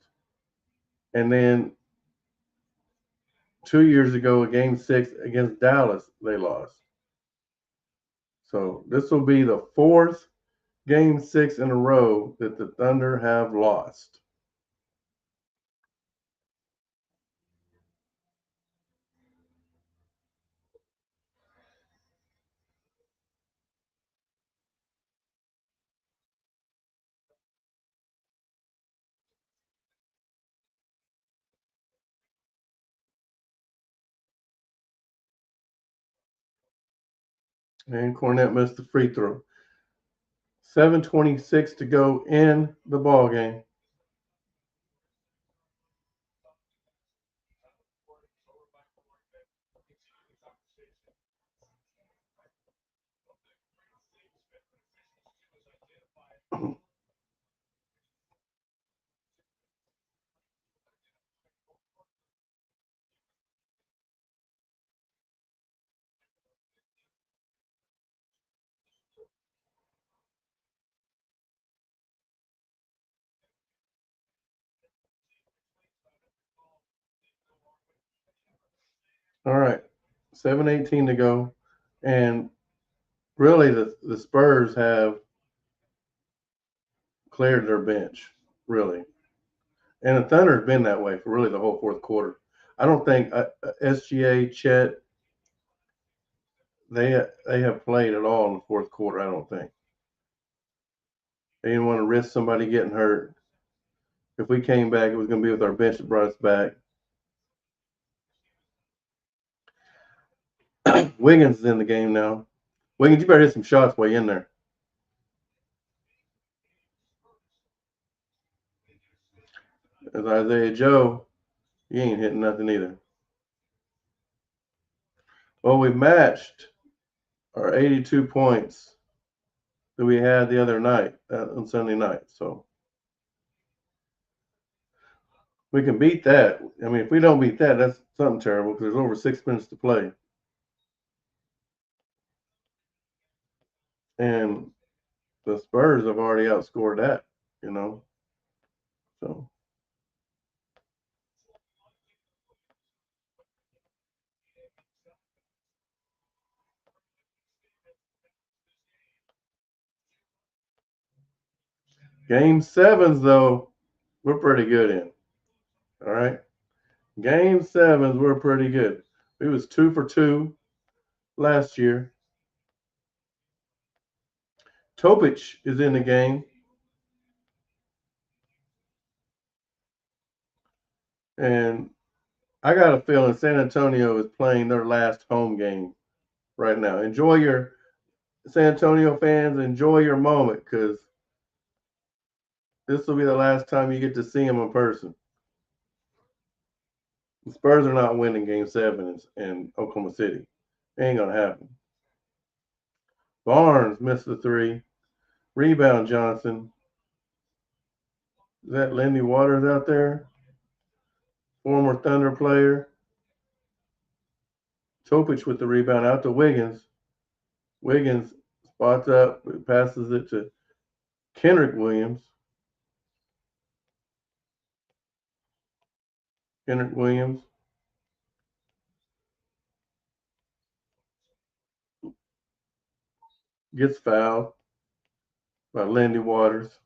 And then 2 years ago, a game six against Dallas, they lost. So this will be the fourth game six in a row that the Thunder have lost. And Cornette missed the free throw. 7:26 to go in the ball game. All right, 7:18 to go, and really the Spurs have cleared their bench, really, and the Thunder have been that way for really the whole fourth quarter. I don't think SGA, Chet, they have played at all in the fourth quarter. I don't think they didn't want to risk somebody getting hurt. If we came back, it was going to be with our bench that brought us back. Wiggins is in the game now. Wiggins, you better hit some shots while you're in there. As Isaiah Joe, he ain't hitting nothing either. Well, we matched our 82 points that we had the other night on Sunday night. So we can beat that. I mean, if we don't beat that, that's something terrible because there's over 6 minutes to play. And the Spurs have already outscored that, you know. So game sevens, though, we're pretty good in. All right. Game sevens, we're pretty good. We was 2 for 2 last year. Topic is in the game. And I got a feeling San Antonio is playing their last home game right now. Enjoy your San Antonio fans, enjoy your moment because this will be the last time you get to see them in person. The Spurs are not winning game seven in Oklahoma City. It ain't going to happen. Barnes missed the three. Rebound Johnson. Is that Lindy Waters out there? Former Thunder player. Topic with the rebound out to Wiggins. Wiggins spots up, passes it to Kendrick Williams. Kendrick Williams gets fouled by Lindy Waters.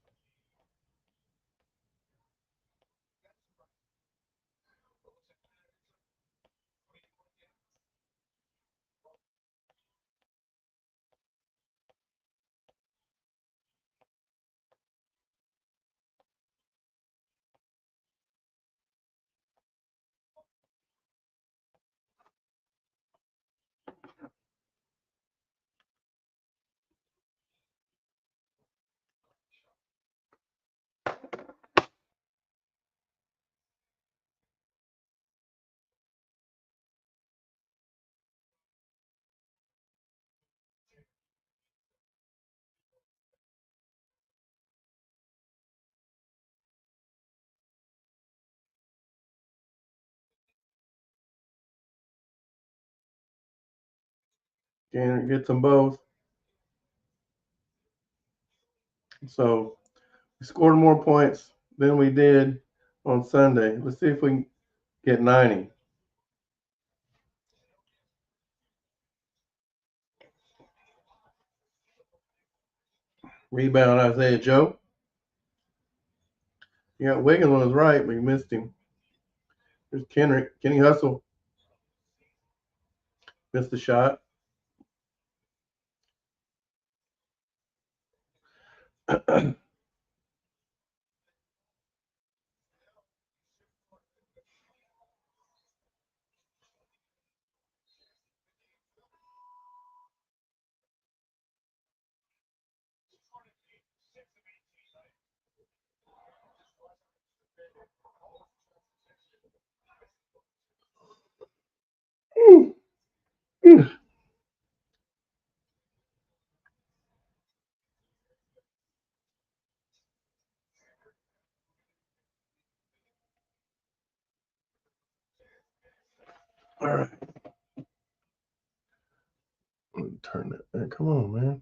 Gainer gets them both. So we scored more points than we did on Sunday. Let's see if we can get 90. Rebound Isaiah Joe. You got Wiggins on his right, but you missed him. There's Kenny Hustle. Missed the shot. All right. Turn that. Come on, man.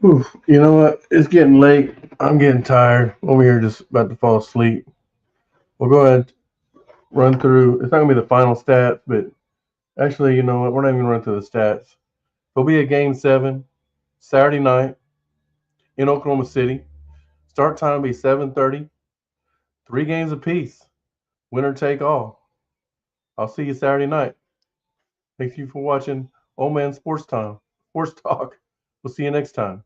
Oof. You know what? It's getting late. I'm getting tired. Over here, just about to fall asleep. We'll go ahead and run through. It's not gonna be the final stats, but actually, you know what? We're not even gonna run through the stats. There'll be a game 7 Saturday night in Oklahoma City. Start time will be 7:30. 3 games apiece. Winner take all. I'll see you Saturday night. Thank you for watching Old Man Sports Time. Sports Talk. We'll see you next time.